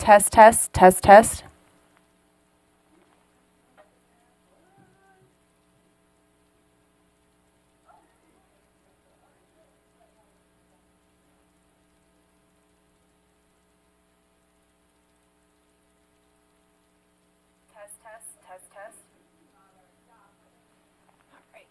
Test, test, test, test. Test, test, test, test. All right.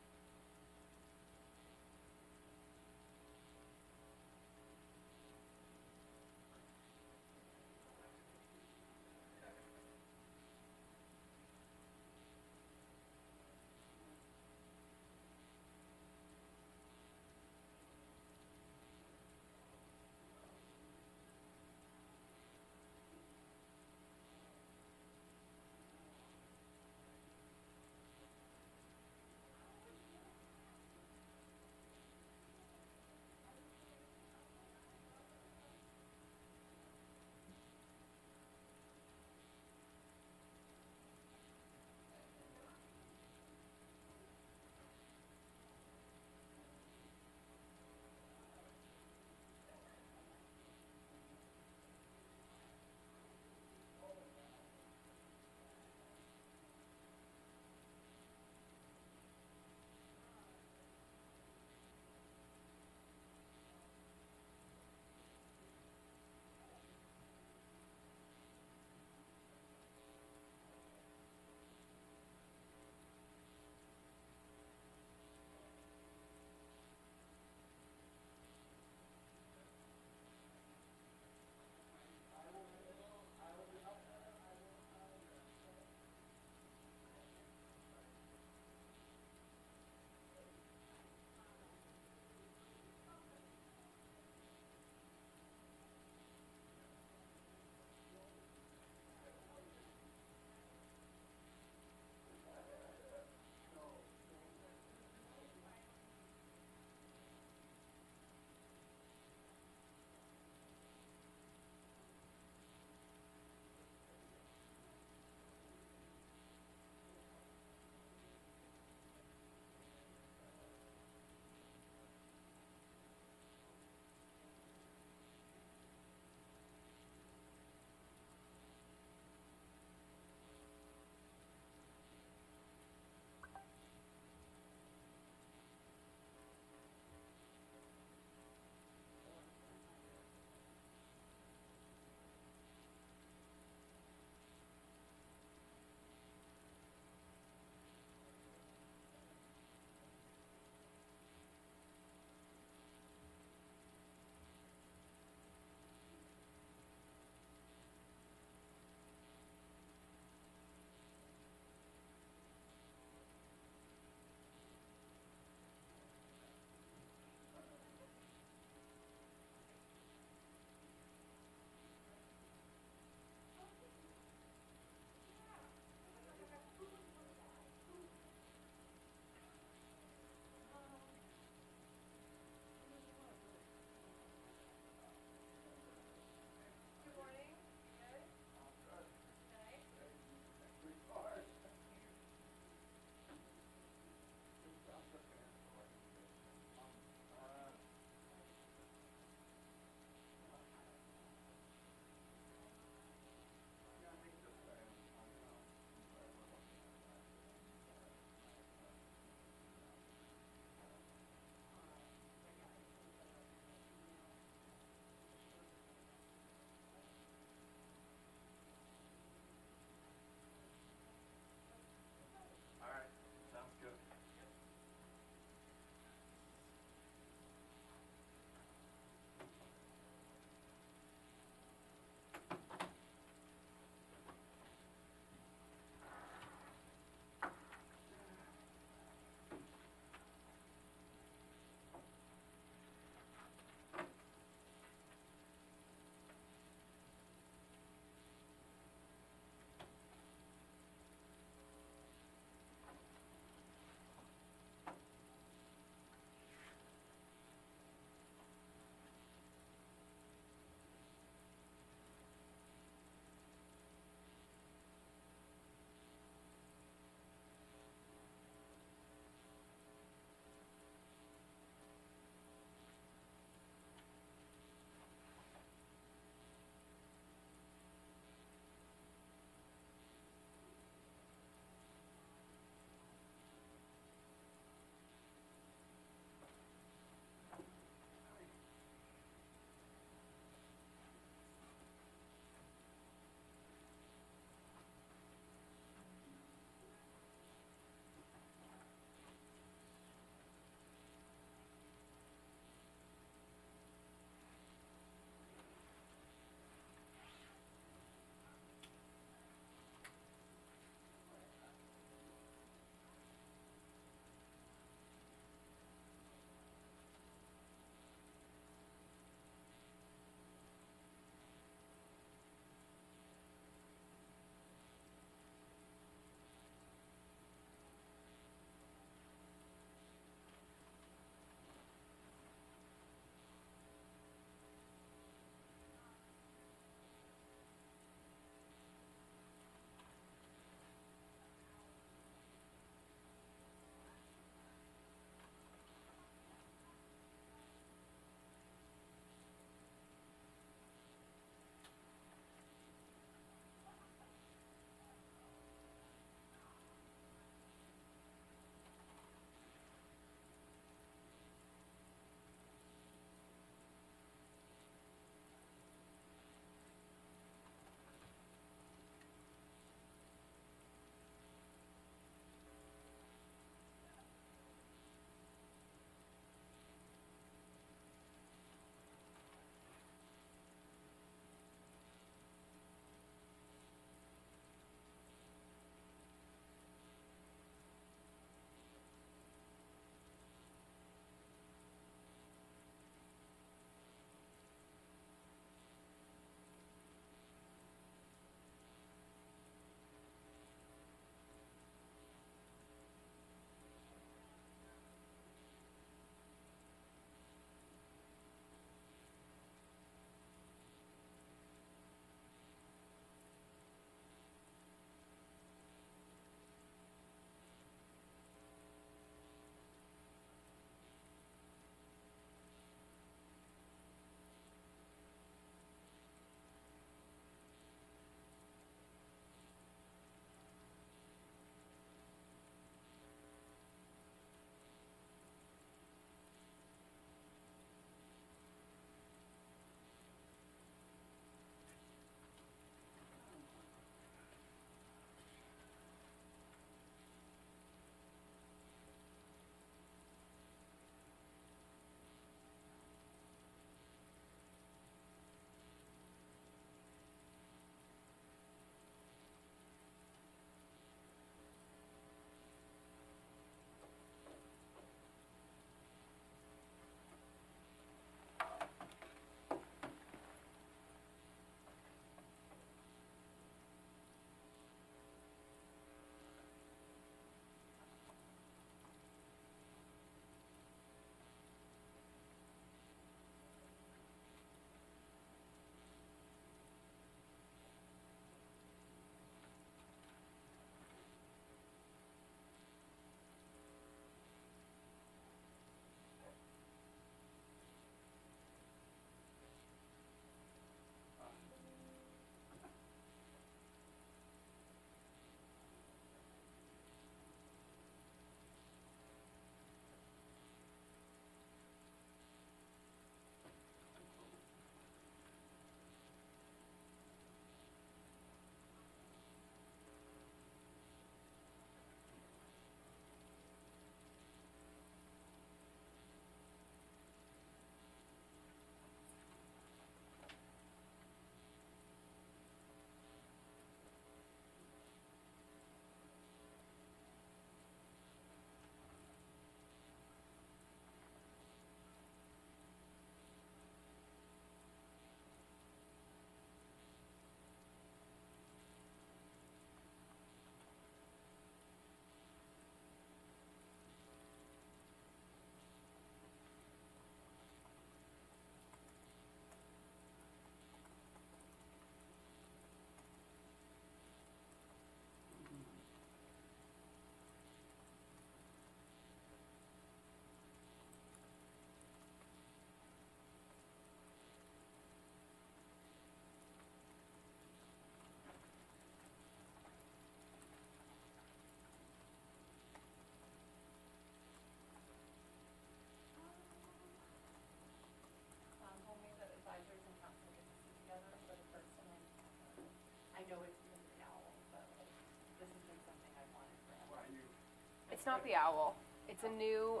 It's not the owl. It's a new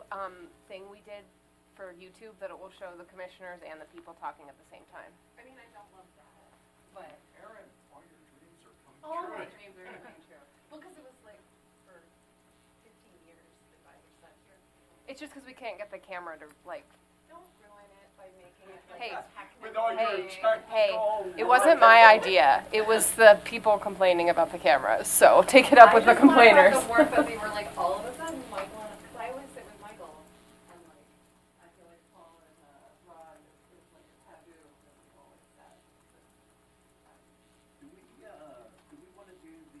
thing we did for YouTube that it will show the commissioners and the people talking at the same time. I mean, I don't love that, but Aaron, all your dreams are coming all true. my dreams are coming true. Well, because it was like for 15 years that I was sent here. It's just because we can't get the camera to like. Don't ruin it by making it like Hey. With all your Hey, technical. it wasn't my idea. It was the people complaining about the cameras. So take it up with the complainers. I just wanted to have the work that we were like all of a sudden Michael, because I always sit with Michael, and like I feel like Paul and Rod is like a taboo because we always said. Do we want to do the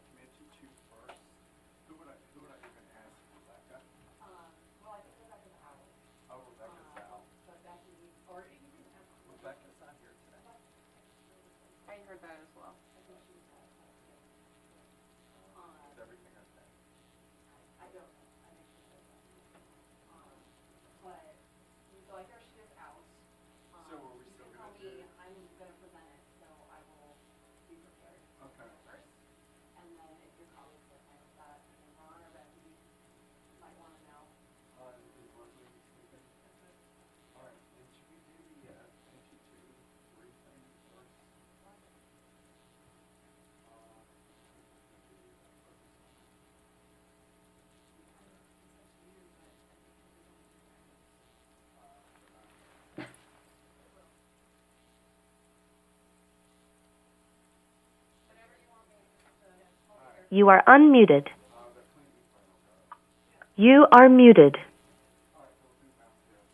community two first? Who would I even ask? Rebecca? Well, I think Rebecca's out. Oh, Rebecca's out. But Becky, or you can ask. Rebecca's not here today. I heard that as well. I think she's out. Is everything okay? I don't know. I think she said that. But, so I hear she is out. So are we You still can gonna tell me, do- I'm gonna present it, so I will be prepared. Okay. First, and then if your colleagues are fine with that, and then Ron or Becky might wanna know. Is Leslie sleeping? All right, and should we do the community two, three thing first? You are unmuted. The cleaning plan, okay. You are muted. All right, we'll do Mount Hill.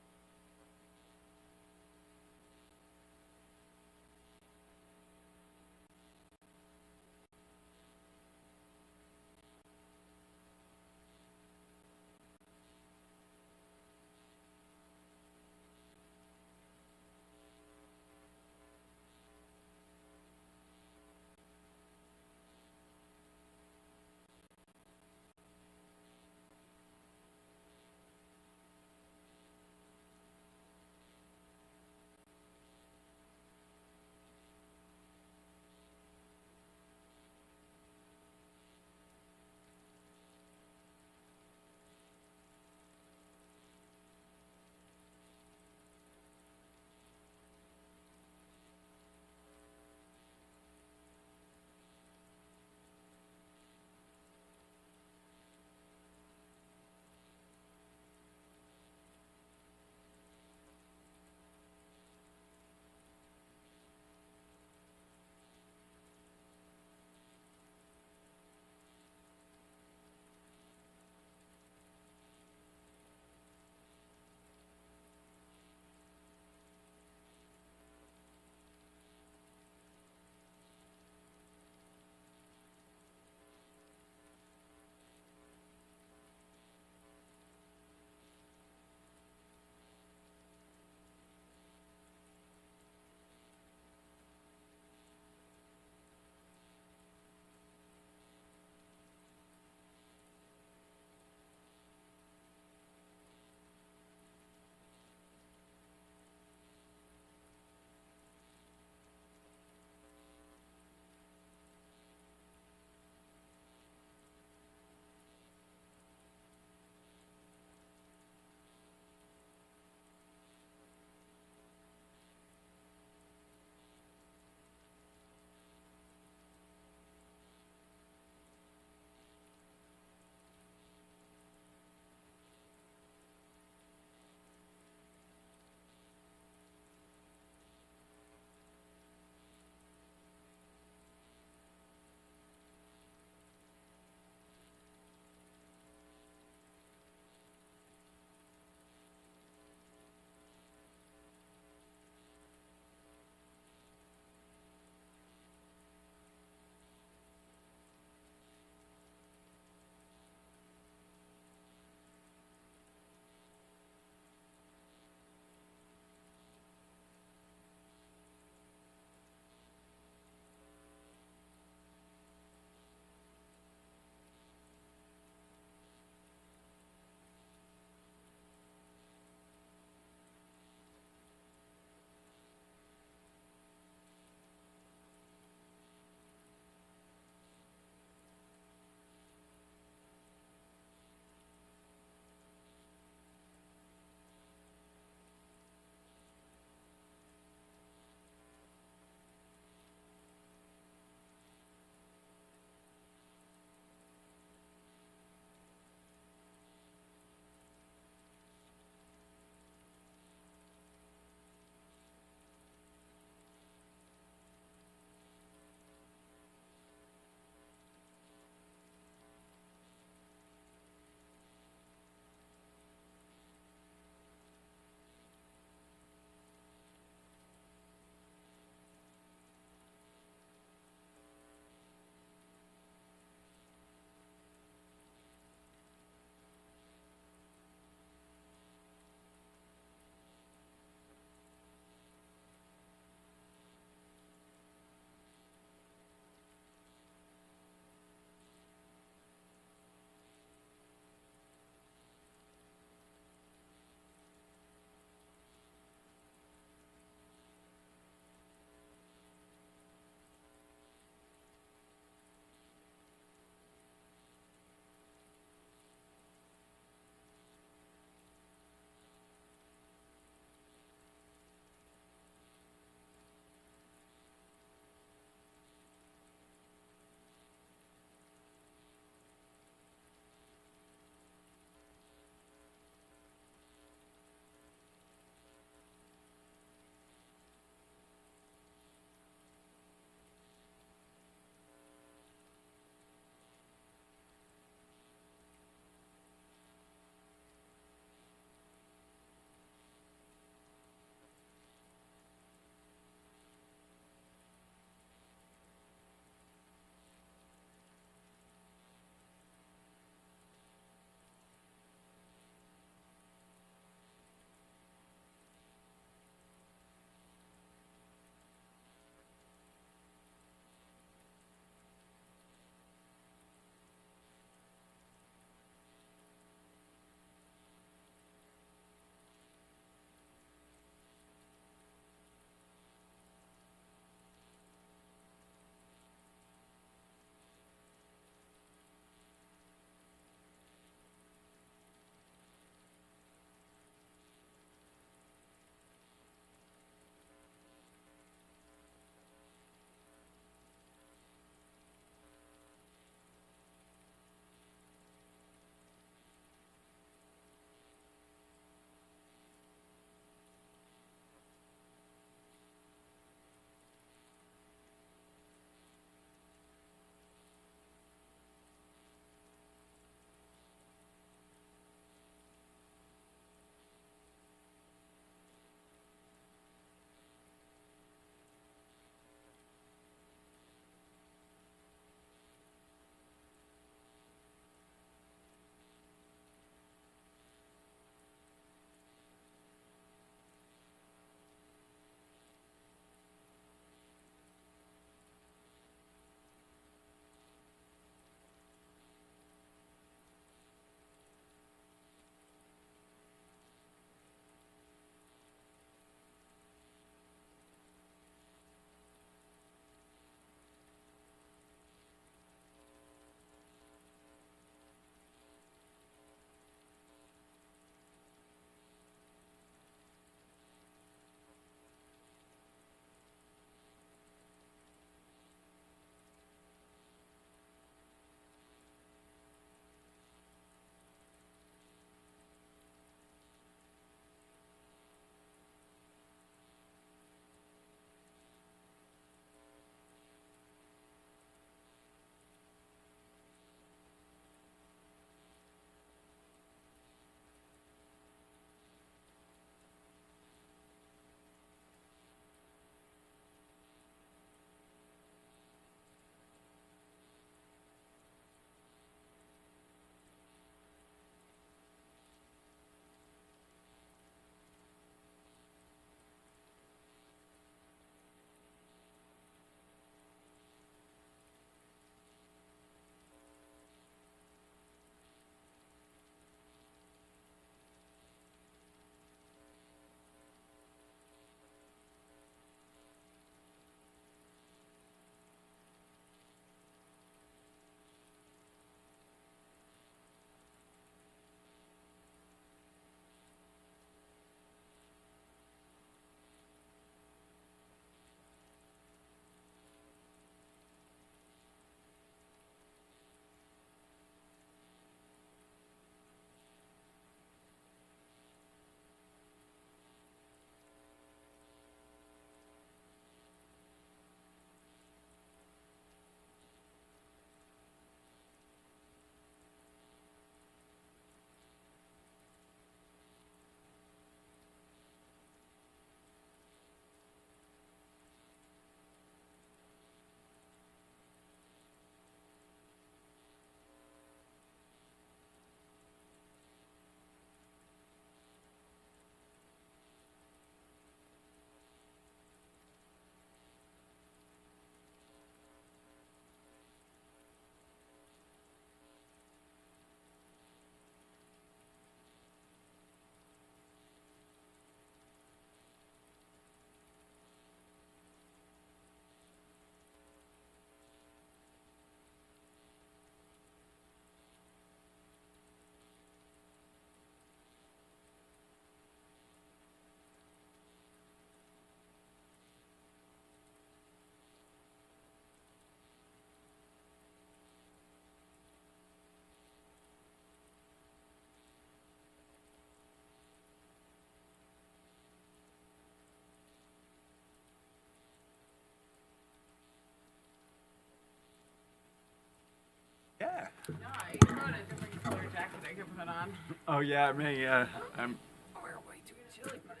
brought a different color jacket I could put on. Oh yeah, me. I'm. We're way too chilly, buddy.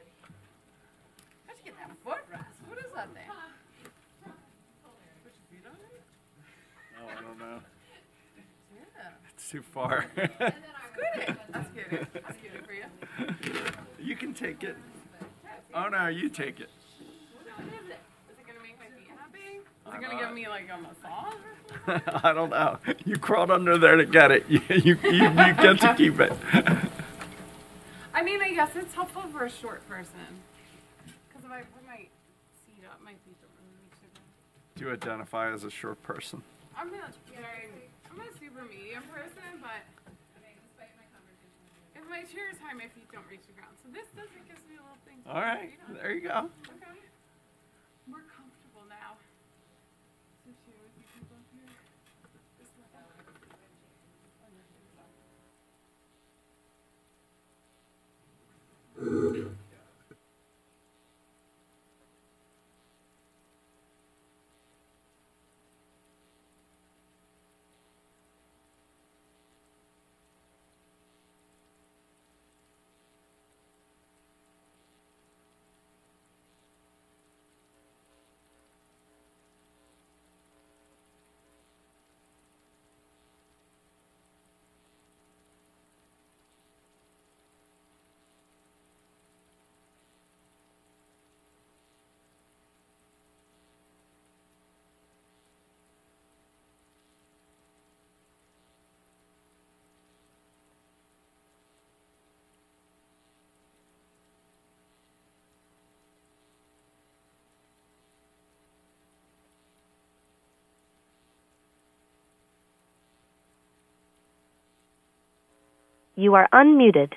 How'd you get that footrest? What is that thing? Put your feet on it? Oh, I don't know. Yeah. It's too far. Scooty. That's scooty. That's scooty for you. You can take it. Oh no, you take it. What is it? Is it gonna make my feet happy? Is it gonna give me like a massage or something? I don't know. You crawled under there to get it. You get to keep it. I mean, I guess it's helpful for a short person. Because if I put my seat up, my feet don't really reach the ground. Do you identify as a short person? I'm a super medium person, but if my chair is high, my feet don't reach the ground. So this doesn't gives me a little thing. All right, there you go. Okay. We're comfortable now. So shoes, you can go here. Just let that go. Oh, no, here we go. You are unmuted.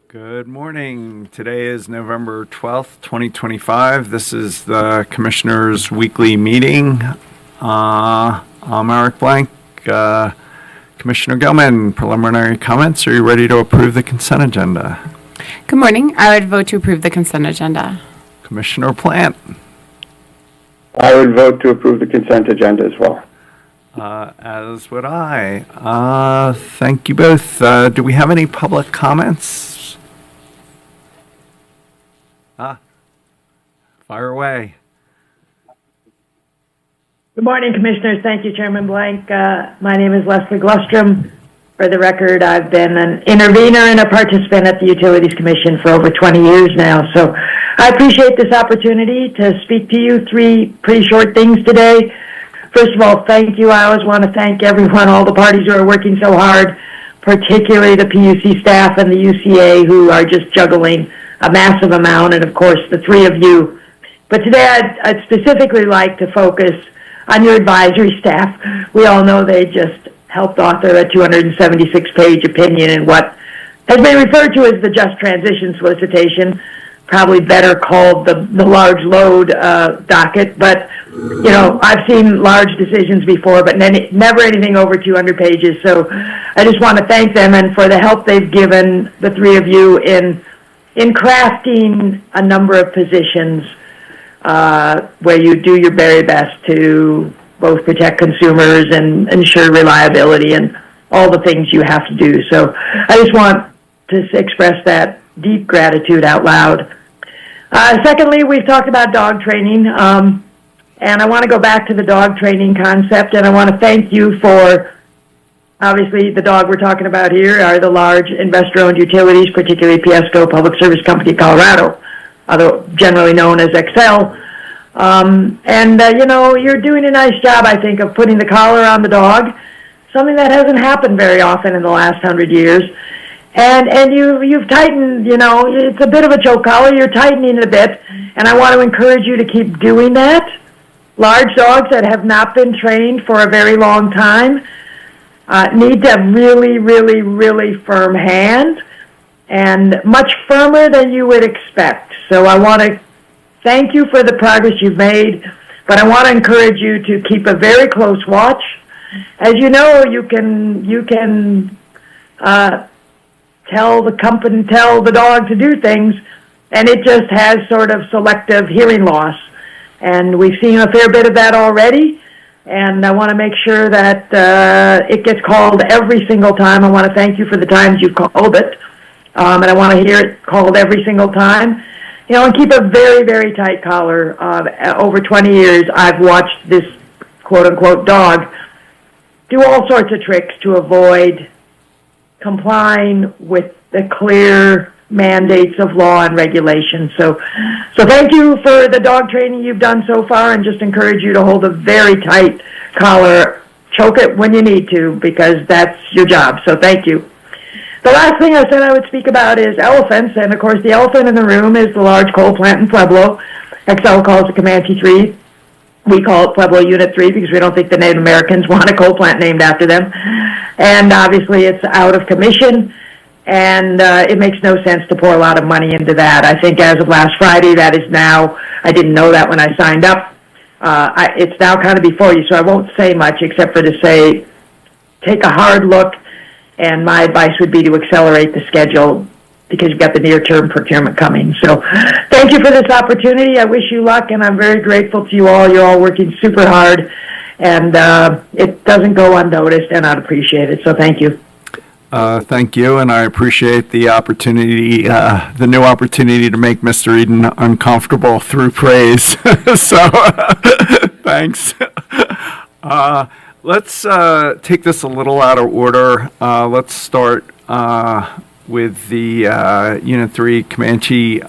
Good morning. Today is November 12th, 2025. This is the Commissioners' Weekly Meeting. I'm Eric Blank, Commissioner Gilman, preliminary comments. Are you ready to approve the consent agenda? Good morning. I would vote to approve the consent agenda. Commissioner Plant, I would vote to approve the consent agenda as well. as would I. Thank you both. Do we have any public comments? Fire away. Good morning, Commissioners. Thank you, Chairman Blank. My name is Leslie Glustrom. For the record, I've been an intervener and a participant at the Utilities Commission for over 20 years now. So I appreciate this opportunity to speak to you. 3 pretty short things today. First of all, thank you. I always want to thank everyone, all the parties who are working so hard, particularly the PUC staff and the UCA who are just juggling a massive amount, and of course the 3 of you. But today I'd specifically like to focus on your advisory staff. We all know they just helped author a 276-page opinion in what has been referred to as the Just Transition Solicitation, probably better called the large load docket. But, you know, I've seen large decisions before, but never anything over 200 pages. So I just want to thank them and for the help they've given the 3 of you in crafting a number of positions where you do your very best to both protect consumers and ensure reliability and all the things you have to do. So I just want to express that deep gratitude out loud. Secondly, we've talked about dog training, and I want to go back to the dog training concept, and I want to thank you for, obviously, the dog we're talking about here are the large investor-owned utilities, particularly PSCO, Public Service Company of Colorado, although generally known as XL. You know, you're doing a nice job, I think, of putting the collar on the dog, something that hasn't happened very often in the last 100 years. And you've tightened, you know, it's a bit of a choke collar, you're tightening it a bit, and I want to encourage you to keep doing that. Large dogs that have not been trained for a very long time need to have really, really, really firm hands, and much firmer than you would expect. So I want to thank you for the progress you've made, but I want to encourage you to keep a very close watch. As you know, you can tell the dog to do things, and it just has sort of selective hearing loss. And we've seen a fair bit of that already, and I want to make sure that it gets called every single time. I want to thank you for the times you've called it, and I want to hear it called every single time. You know, and keep a very, very tight collar. Over 20 years, I've watched this quote-unquote dog do all sorts of tricks to avoid complying with the clear mandates of law and regulation. So thank you for the dog training you've done so far, and just encourage you to hold a very tight collar. Choke it when you need to, because that's your job. So thank you. The last thing I said I would speak about is elephants, and of course the elephant in the room is the large coal plant in Pueblo. XL calls it Comanche 3. We call it Pueblo Unit 3 because we don't think the Native Americans want a coal plant named after them. And obviously it's out of commission, and it makes no sense to pour a lot of money into that. I think as of last Friday, that is now, I didn't know that when I signed up, it's now kind of before you, so I won't say much except for to say, take a hard look. And my advice would be to accelerate the schedule because you've got the near-term procurement coming. So thank you for this opportunity. I wish you luck, and I'm very grateful to you all. You're all working super hard, and it doesn't go unnoticed, and I'd appreciate it. So thank you. Thank you, and I appreciate the opportunity, the new opportunity to make Mr. Eden uncomfortable through praise. So thanks. Let's take this a little out of order. Let's start with the Unit 3 Comanche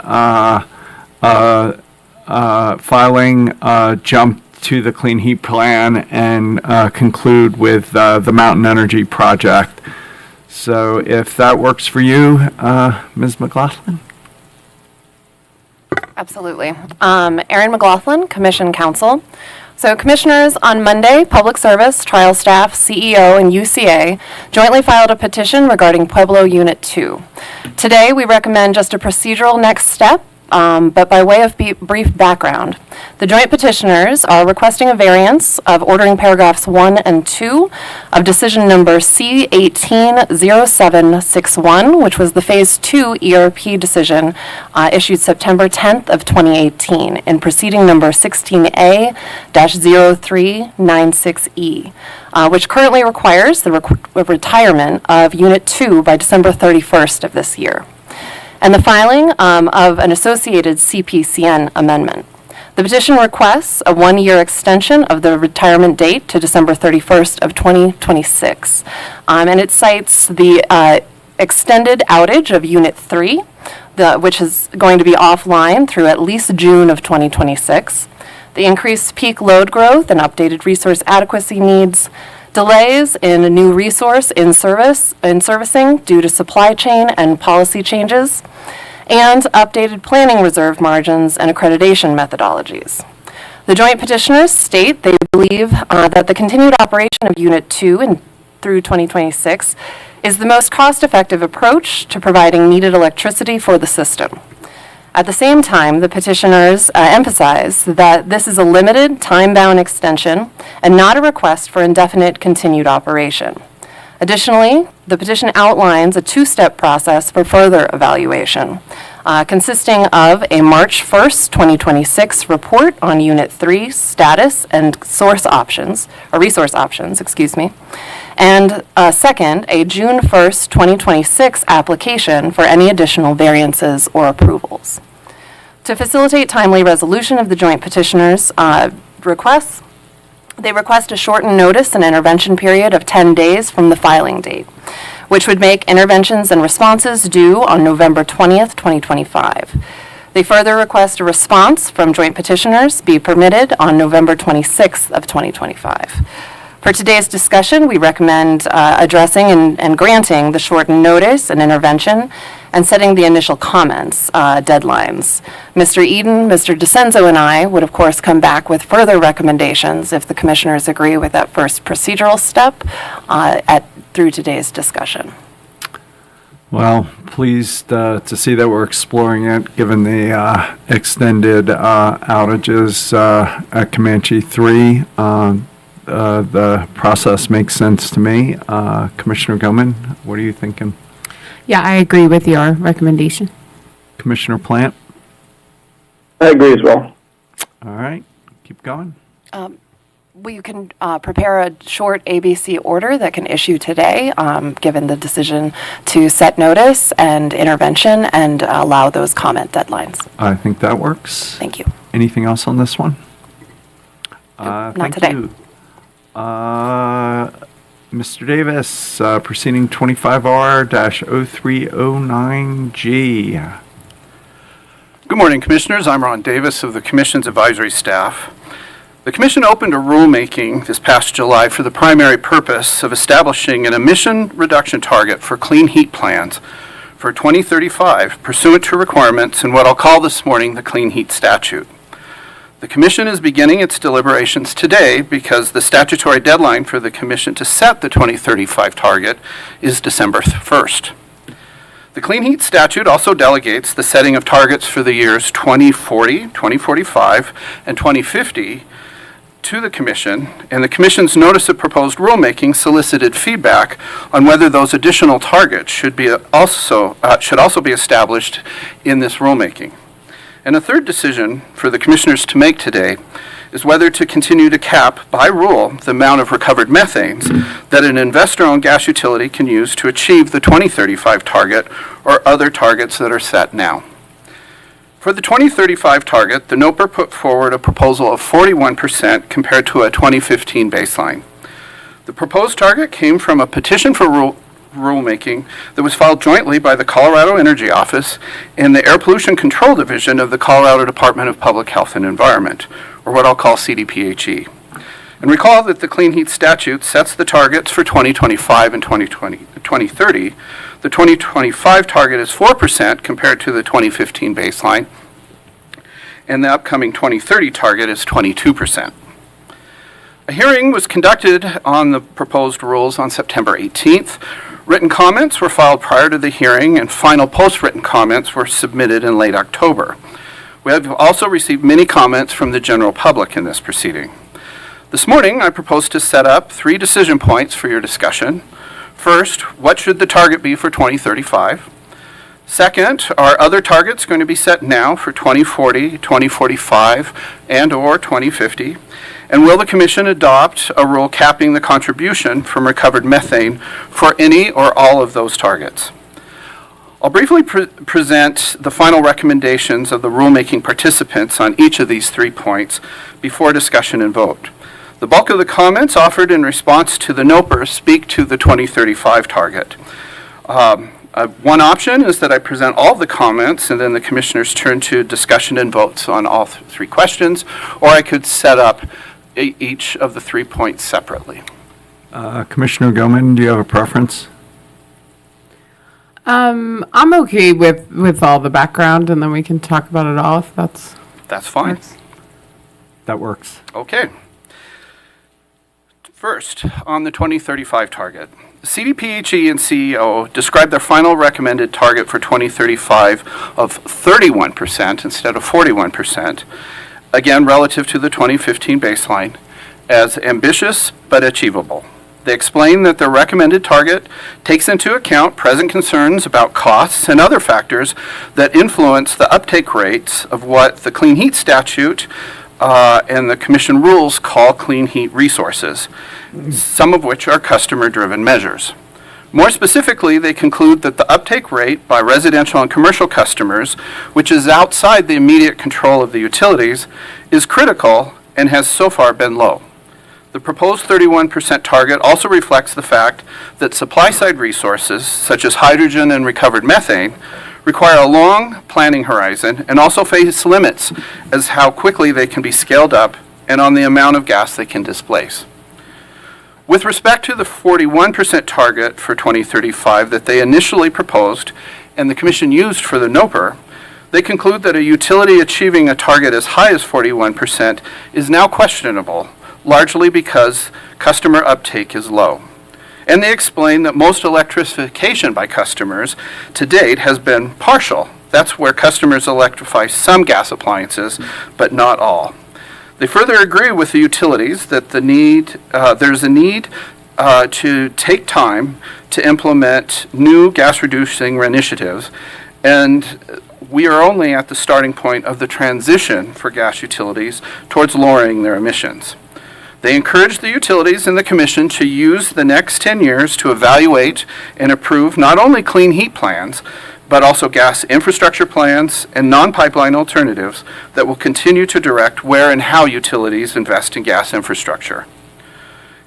filing, jump to the Clean Heat Plan, and conclude with the Mountain Energy Project. So if that works for you, Ms. McLaughlin? Absolutely. Erin McLaughlin, Commission Counsel. So Commissioners, on Monday, Public Service, Trial Staff, CEO, and UCA jointly filed a petition regarding Pueblo Unit 2. Today, we recommend just a procedural next step but by way of brief background, the joint petitioners are requesting a variance of ordering paragraphs 1 and 2 of decision number C180761, which was the Phase 2 ERP decision issued September 10th of 2018 in proceeding number 16A-0396E, which currently requires the retirement of Unit 2 by December 31st of this year, and the filing of an associated CPCN amendment. The petition requests a one-year extension of the retirement date to December 31st of 2026, and it cites the extended outage of Unit 3, which is going to be offline through at least June of 2026, the increased peak load growth and updated resource adequacy needs, delays in a new resource in servicing due to supply chain and policy changes, and updated planning reserve margins and accreditation methodologies. The joint petitioners state they believe that the continued operation of Unit 2 through 2026 is the most cost-effective approach to providing needed electricity for the system. At the same time, the petitioners emphasize that this is a limited, time-bound extension and not a request for indefinite continued operation. Additionally, the petition outlines a two-step process for further evaluation, consisting of a March 1st, 2026 report on Unit 3 status and resource options, and second, a June 1st, 2026 application for any additional variances or approvals. To facilitate timely resolution of the joint petitioners' requests, they request a shortened notice and intervention period of 10 days from the filing date, which would make interventions and responses due on November 20th, 2025. They further request a response from joint petitioners be permitted on November 26th of 2025. For today's discussion, we recommend addressing and granting the shortened notice and intervention and setting the initial comments deadlines. Mr. Eden, Mr. DeCenzo, and I would, of course, come back with further recommendations if the commissioners agree with that first procedural step through today's discussion. Well, pleased to see that we're exploring it, given the extended outages at Comanche 3. The process makes sense to me. Commissioner Goman, what are you thinking? Yeah, I agree with your recommendation. Commissioner Plant? I agree as well. All right, keep going. We can prepare a short ABC order that can issue today, given the decision to set notice and intervention and allow those comment deadlines. I think that works. Thank you. Anything else on this one? Not thank today. you. Mr. Davis, proceeding 25R-0309G. Good morning, Commissioners. I'm Ron Davis of the Commission's advisory staff. The Commission opened a rulemaking this past July for the primary purpose of establishing an emission reduction target for clean heat plans for 2035 pursuant to requirements in what I'll call this morning the Clean Heat Statute. The Commission is beginning its deliberations today because the statutory deadline for the Commission to set the 2035 target is December 1st. The Clean Heat Statute also delegates the setting of targets for the years 2040, 2045, and 2050 to the Commission, and the Commission's Notice of Proposed Rulemaking solicited feedback on whether those additional targets should also be established in this rulemaking. And a third decision for the Commissioners to make today is whether to continue to cap, by rule, the amount of recovered methanes that an investor-owned gas utility can use to achieve the 2035 target or other targets that are set now. For the 2035 target, the NOPR put forward a proposal of 41% compared to a 2015 baseline. The proposed target came from a petition for rulemaking that was filed jointly by the Colorado Energy Office and the Air Pollution Control Division of the Colorado Department of Public Health and Environment, or what I'll call CDPHE. And recall that the Clean Heat Statute sets the targets for 2025 and 2030. The 2025 target is 4% compared to the 2015 baseline, and the upcoming 2030 target is 22%. A hearing was conducted on the proposed rules on September 18th. Written comments were filed prior to the hearing, and final post-written comments were submitted in late October. We have also received many comments from the general public in this proceeding. This morning, I propose to set up 3 decision points for your discussion. First, what should the target be for 2035? Second, are other targets going to be set now for 2040, 2045, and/or 2050? And will the Commission adopt a rule capping the contribution from recovered methane for any or all of those targets? I'll briefly present the final recommendations of the rulemaking participants on each of these 3 points before discussion and vote. The bulk of the comments offered in response to the NOPR speak to the 2035 target. One option is that I present all the comments and then the commissioners turn to discussion and votes on all 3 questions, or I could set up each of the 3 points separately. Commissioner Gilman, do you have a preference? I'm okay with all the background, and then we can talk about it all if That's fine. That works. Okay. First, on the 2035 target. CDPHE and CEO described their final recommended target for 2035 of 31% instead of 41%, again relative to the 2015 baseline, as ambitious but achievable. They explain that their recommended target takes into account present concerns about costs and other factors that influence the uptake rates of what the Clean Heat Statute and the Commission rules call clean heat resources, some of which are customer-driven measures. More specifically, they conclude that the uptake rate by residential and commercial customers, which is outside the immediate control of the utilities, is critical and has so far been low. The proposed 31% target also reflects the fact that supply-side resources, such as hydrogen and recovered methane, require a long planning horizon and also face limits as how quickly they can be scaled up and on the amount of gas they can displace. With respect to the 41% target for 2035 that they initially proposed and the Commission used for the NOPR, they conclude that a utility achieving a target as high as 41% is now questionable, largely because customer uptake is low. And they explain that most electrification by customers to date has been partial. That's where customers electrify some gas appliances, but not all. They further agree with the utilities that there's a need to take time to implement new gas-reducing initiatives, and we are only at the starting point of the transition for gas utilities towards lowering their emissions. They encourage the utilities and the Commission to use the next 10 years to evaluate and approve not only clean heat plans, but also gas infrastructure plans and non-pipeline alternatives that will continue to direct where and how utilities invest in gas infrastructure.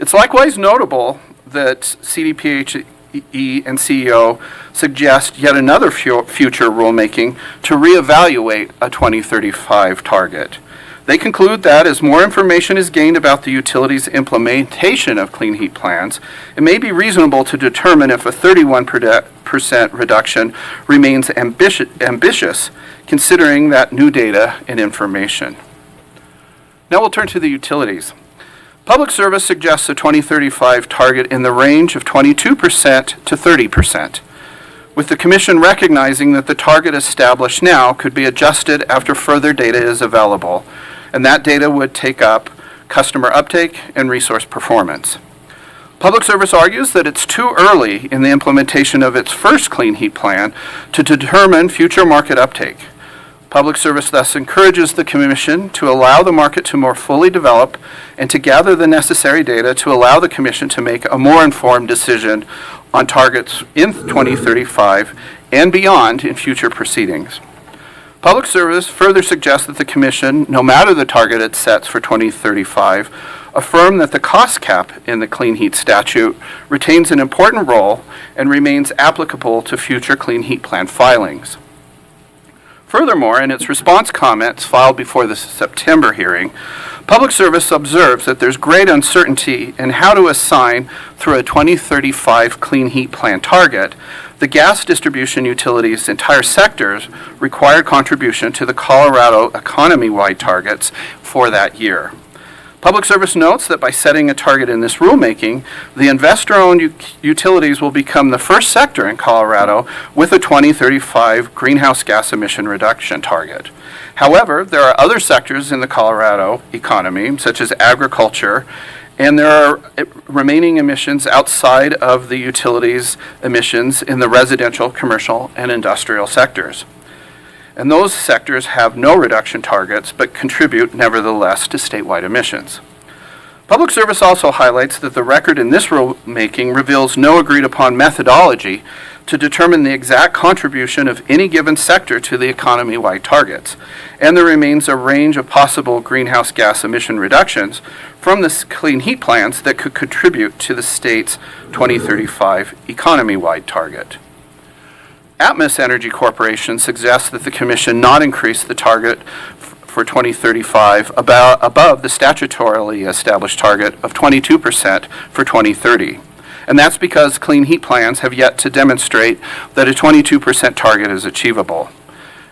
It's likewise notable that CDPHE and CEO suggest yet another future rulemaking to reevaluate a 2035 target. They conclude that as more information is gained about the utility's implementation of clean heat plans, it may be reasonable to determine if a 31% reduction remains ambitious, considering that new data and information. Now we'll turn to the utilities. Public Service suggests a 2035 target in the range of 22% to 30%, with the Commission recognizing that the target established now could be adjusted after further data is available, and that data would take up customer uptake and resource performance. Public Service argues that it's too early in the implementation of its first clean heat plan to determine future market uptake. Public Service thus encourages the Commission to allow the market to more fully develop and to gather the necessary data to allow the Commission to make a more informed decision on targets in 2035 and beyond in future proceedings. Public Service further suggests that the Commission, no matter the target it sets for 2035, affirm that the cost cap in the Clean Heat Statute retains an important role and remains applicable to future Clean Heat Plan filings. Furthermore, in its response comments filed before the September hearing, Public Service observes that there's great uncertainty in how to assign, through a 2035 Clean Heat Plan target, the gas distribution utility's entire sector's required contribution to the Colorado economy-wide targets for that year. Public Service notes that by setting a target in this rulemaking, the investor-owned utilities will become the first sector in Colorado with a 2035 greenhouse gas emission reduction target. However, there are other sectors in the Colorado economy, such as agriculture, and there are remaining emissions outside of the utilities emissions in the residential, commercial, and industrial sectors. And those sectors have no reduction targets, but contribute nevertheless to statewide emissions. Public Service also highlights that the record in this rulemaking reveals no agreed-upon methodology to determine the exact contribution of any given sector to the economy-wide targets, and there remains a range of possible greenhouse gas emission reductions from the clean heat plants that could contribute to the state's 2035 economy-wide target. Atmos Energy Corporation suggests that the Commission not increase the target for 2035 above the statutorily established target of 22% for 2030. And that's because clean heat plans have yet to demonstrate that a 22% target is achievable.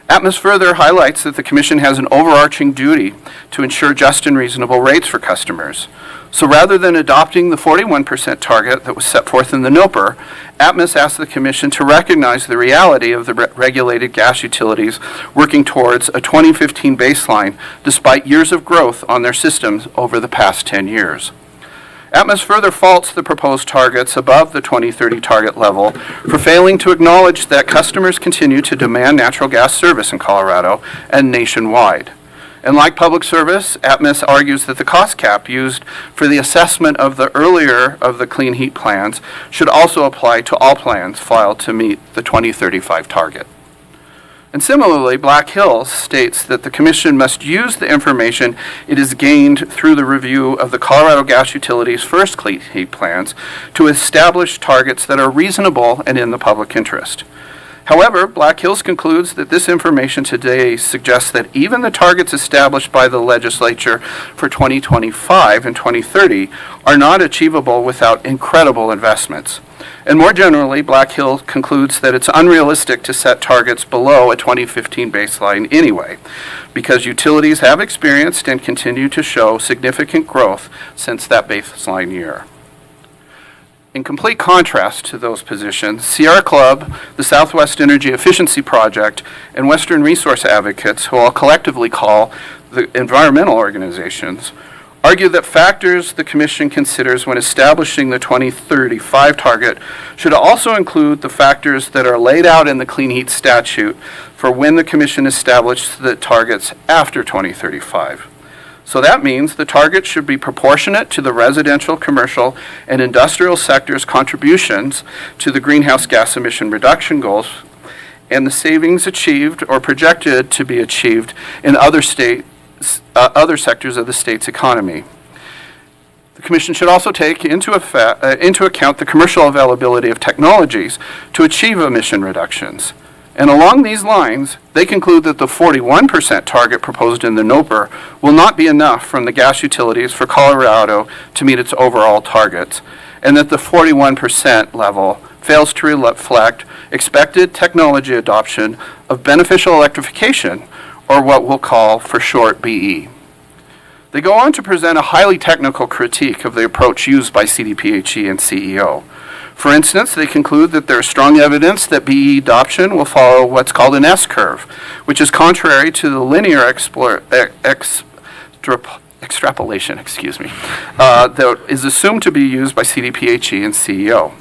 Atmos further highlights that the Commission has an overarching duty to ensure just and reasonable rates for customers. So rather than adopting the 41% target that was set forth in the NOPR, Atmos asked the Commission to recognize the reality of the regulated gas utilities working towards a 2015 baseline despite years of growth on their systems over the past 10 years. Atmos further faults the proposed targets above the 2030 target level for failing to acknowledge that customers continue to demand natural gas service in Colorado and nationwide. And like Public Service, Atmos argues that the cost cap used for the assessment of the earlier of the clean heat plans should also apply to all plans filed to meet the 2035 target. And similarly, Black Hills states that the Commission must use the information it has gained through the review of the Colorado Gas Utilities' first clean heat plans to establish targets that are reasonable and in the public interest. However, Black Hills concludes that this information today suggests that even the targets established by the legislature for 2025 and 2030 are not achievable without incredible investments. And more generally, Black Hills concludes that it's unrealistic to set targets below a 2015 baseline anyway, because utilities have experienced and continue to show significant growth since that baseline year. In complete contrast to those positions, Sierra Club, the Southwest Energy Efficiency Project, and Western Resource Advocates, who I'll collectively call the environmental organizations, argue that factors the Commission considers when establishing the 2035 target should also include the factors that are laid out in the Clean Heat Statute for when the Commission established the targets after 2035. So that means the target should be proportionate to the residential, commercial, and industrial sector's contributions to the greenhouse gas emission reduction goals and the savings achieved or projected to be achieved in other sectors of the state's economy. The Commission should also take into account the commercial availability of technologies to achieve emission reductions. And along these lines, they conclude that the 41% target proposed in the NOPR will not be enough from the gas utilities for Colorado to meet its overall targets, and that the 41% level fails to reflect expected technology adoption of beneficial electrification, or what we'll call for short BE. They go on to present a highly technical critique of the approach used by CDPHE and CEO. For instance, they conclude that there is strong evidence that BE adoption will follow what's called an S-curve, which is contrary to the linear extrapolation, that is assumed to be used by CDPHE and CEO.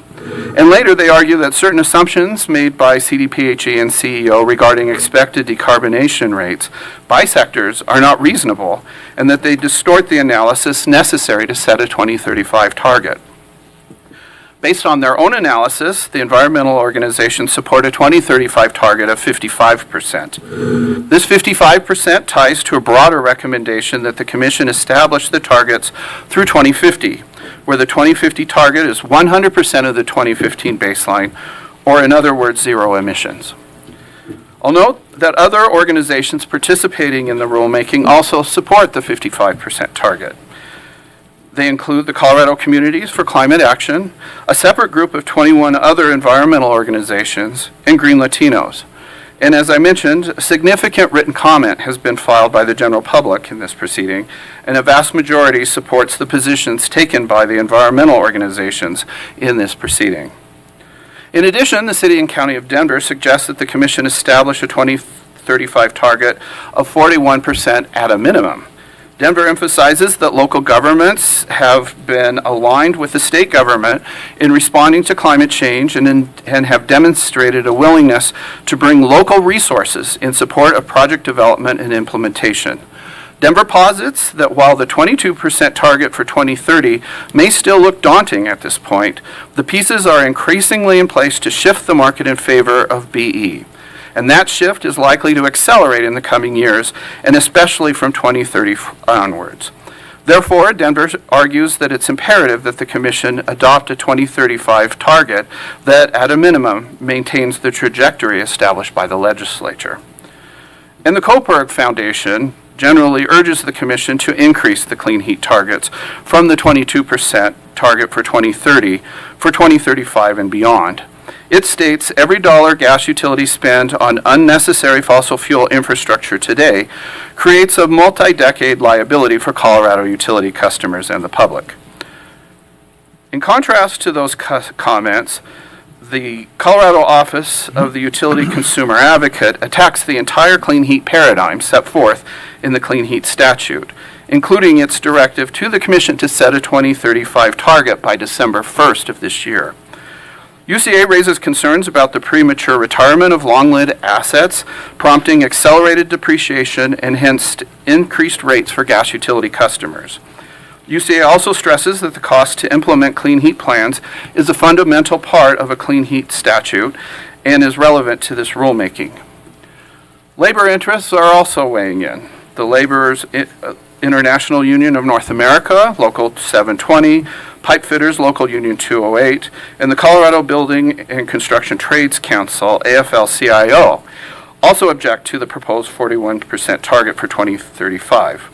And later they argue that certain assumptions made by CDPHE and CEO regarding expected decarbonation rates by sectors are not reasonable, and that they distort the analysis necessary to set a 2035 target. Based on their own analysis, the environmental organizations support a 2035 target of 55%. This 55% ties to a broader recommendation that the Commission establish the targets through 2050, where the 2050 target is 100% of the 2015 baseline, or in other words, zero emissions. I'll note that other organizations participating in the rulemaking also support the 55% target. They include the Colorado Communities for Climate Action, a separate group of 21 other environmental organizations, and Green Latinos. And as I mentioned, a significant written comment has been filed by the general public in this proceeding, and a vast majority supports the positions taken by the environmental organizations in this proceeding. In addition, the City and County of Denver suggests that the Commission establish a 2035 target of 41% at a minimum. Denver emphasizes that local governments have been aligned with the state government in responding to climate change and have demonstrated a willingness to bring local resources in support of project development and implementation. Denver posits that while the 22% target for 2030 may still look daunting at this point, the pieces are increasingly in place to shift the market in favor of BE. And that shift is likely to accelerate in the coming years, and especially from 2030 onwards. Therefore, Denver argues that it's imperative that the Commission adopt a 2035 target that, at a minimum, maintains the trajectory established by the legislature. And the Kohlberg Foundation generally urges the Commission to increase the clean heat targets from the 22% target for 2030 for 2035 and beyond. It states every dollar gas utilities spend on unnecessary fossil fuel infrastructure today creates a multi-decade liability for Colorado utility customers and the public. In contrast to those comments, the Colorado Office of the Utility Consumer Advocate attacks the entire clean heat paradigm set forth in the Clean Heat Statute, including its directive to the Commission to set a 2035 target by December 1st of this year. UCA raises concerns about the premature retirement of long-lived assets, prompting accelerated depreciation and hence increased rates for gas utility customers. UCA also stresses that the cost to implement clean heat plans is a fundamental part of a clean heat statute and is relevant to this rulemaking. Labor interests are also weighing in. The Laborers International Union of North America, Local 720, Pipe Fitters, Local Union 208, and the Colorado Building and Construction Trades Council, AFL-CIO, also object to the proposed 41% target for 2035.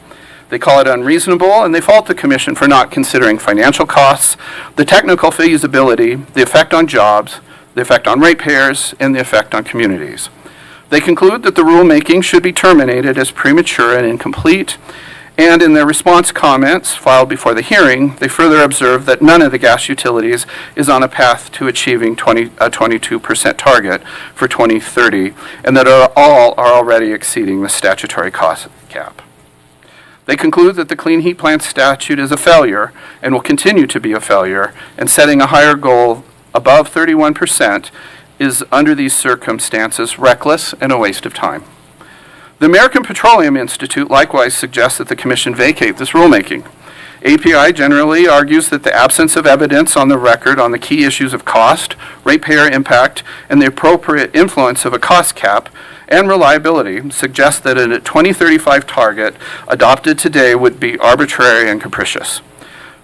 They call it unreasonable, and they fault the Commission for not considering financial costs, the technical feasibility, the effect on jobs, the effect on ratepayers, and the effect on communities. They conclude that the rulemaking should be terminated as premature and incomplete, and in their response comments filed before the hearing, they further observe that none of the gas utilities is on a path to achieving a 22% target for 2030, and that all are already exceeding the statutory cost cap. They conclude that the Clean Heat Plan statute is a failure and will continue to be a failure, and setting a higher goal above 31% is, under these circumstances, reckless and a waste of time. The American Petroleum Institute likewise suggests that the Commission vacate this rulemaking. API generally argues that the absence of evidence on the record on the key issues of cost, ratepayer impact, and the appropriate influence of a cost cap and reliability suggests that a 2035 target adopted today would be arbitrary and capricious.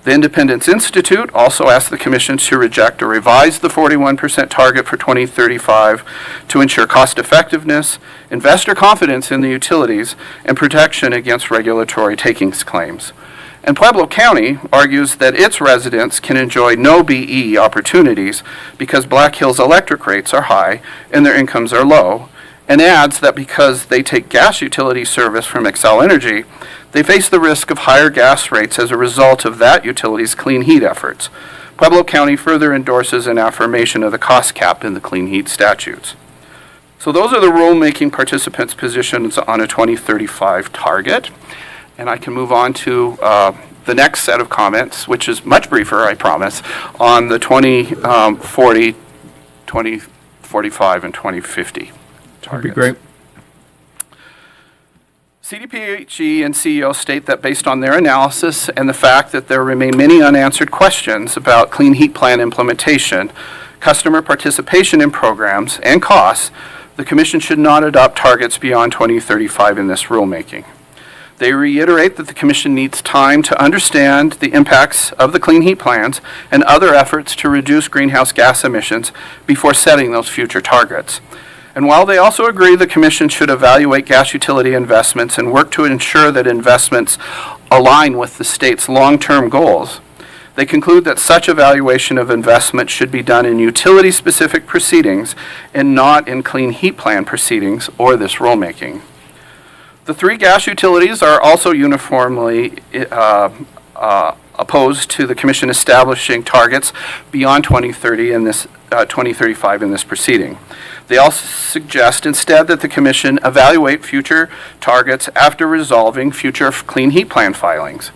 The Independence Institute also asked the Commission to reject or revise the 41% target for 2035 to ensure cost effectiveness, investor confidence in the utilities, and protection against regulatory takings claims. And Pueblo County argues that its residents can enjoy no BE opportunities because Black Hills electric rates are high and their incomes are low, and adds that because they take gas utility service from Xcel Energy, they face the risk of higher gas rates as a result of that utility's clean heat efforts. Pueblo County further endorses an affirmation of the cost cap in the clean heat statutes. So those are the rulemaking participants' positions on a 2035 target. And I can move on to the next set of comments, which is much briefer, I promise, on the 2040, 2045, and 2050 targets. That'd be great. CDPHE and CEO state that based on their analysis and the fact that there remain many unanswered questions about clean heat plan implementation, customer participation in programs, and costs, the Commission should not adopt targets beyond 2035 in this rulemaking. They reiterate that the Commission needs time to understand the impacts of the clean heat plans and other efforts to reduce greenhouse gas emissions before setting those future targets. And while they also agree the Commission should evaluate gas utility investments and work to ensure that investments align with the state's long-term goals, They conclude that such evaluation of investment should be done in utility-specific proceedings and not in clean heat plan proceedings or this rulemaking. The three gas utilities are also uniformly opposed to the Commission establishing targets beyond 2030 in this 2035 in this proceeding. They also suggest instead that the Commission evaluate future targets after resolving future clean heat plan filings.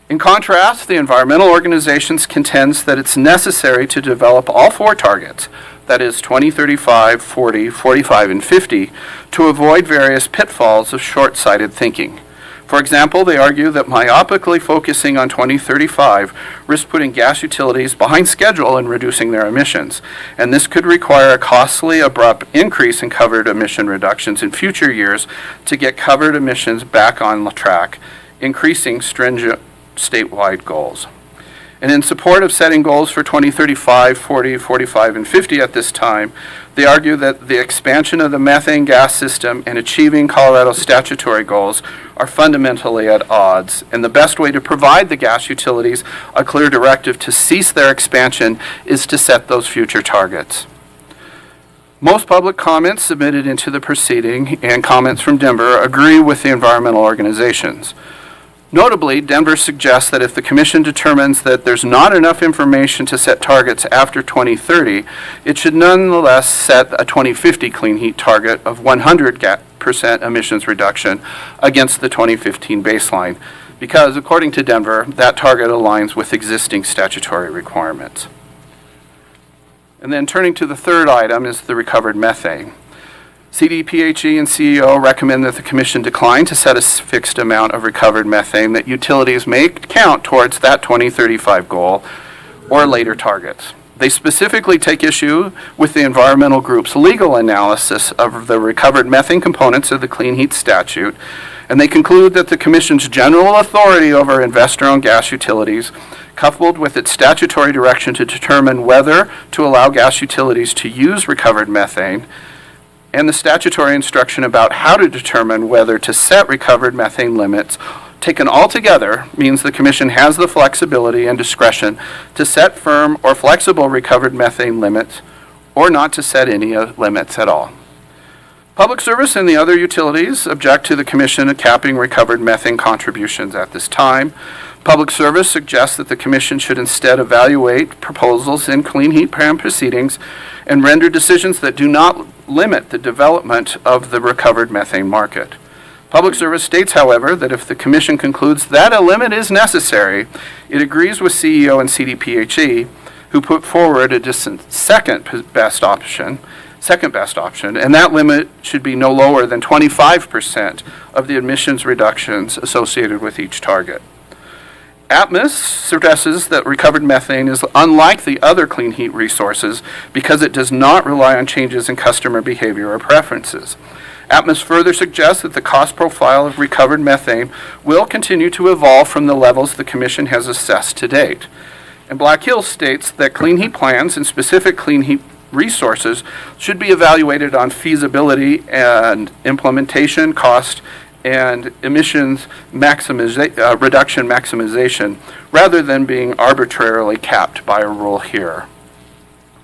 In contrast, the environmental organizations contends that it's necessary to develop all four targets, that is 2035, 40, 45, and 50, to avoid various pitfalls of short-sighted thinking. For example, they argue that myopically focusing on 2035 risks putting gas utilities behind schedule in reducing their emissions, and this could require a costly, abrupt increase in covered emission reductions in future years to get covered emissions back on the track, increasing stringent statewide goals. And in support of setting goals for 2035, 40, 45, and 50 at this time, they argue that the expansion of the methane gas system and achieving Colorado's statutory goals are fundamentally at odds, and the best way to provide the gas utilities a clear directive to cease their expansion is to set those future targets. Most public comments submitted into the proceeding and comments from Denver agree with the environmental organizations. Notably, Denver suggests that if the Commission determines that there's not enough information to set targets after 2030, it should nonetheless set a 2050 clean heat target of 100% emissions reduction against the 2015 baseline, because according to Denver, that target aligns with existing statutory requirements. And then turning to the third item is the recovered methane. CDPHE and CEO recommend that the Commission decline to set a fixed amount of recovered methane that utilities may count towards that 2035 goal or later targets. They specifically take issue with the environmental group's legal analysis of the recovered methane components of the Clean Heat Statute, and they conclude that the Commission's general authority over investor-owned gas utilities, coupled with its statutory direction to determine whether to allow gas utilities to use recovered methane, and the statutory instruction about how to determine whether to set recovered methane limits, taken all together, means the Commission has the flexibility and discretion to set firm or flexible recovered methane limits or not to set any limits at all. Public Service and the other utilities object to the Commission capping recovered methane contributions at this time. Public Service suggests that the Commission should instead evaluate proposals in clean heat plan proceedings and render decisions that do not limit the development of the recovered methane market. Public Service states, however, that if the Commission concludes that a limit is necessary, it agrees with CEO and CDPHE, who put forward a second best option, and that limit should be no lower than 25% of the emissions reductions associated with each target. Atmos stresses that recovered methane is unlike the other clean heat resources because it does not rely on changes in customer behavior or preferences. Atmos further suggests that the cost profile of recovered methane will continue to evolve from the levels the Commission has assessed to date. And Black Hills states that clean heat plans and specific clean heat resources should be evaluated on feasibility and implementation cost and emissions reduction maximization, rather than being arbitrarily capped by a rule here.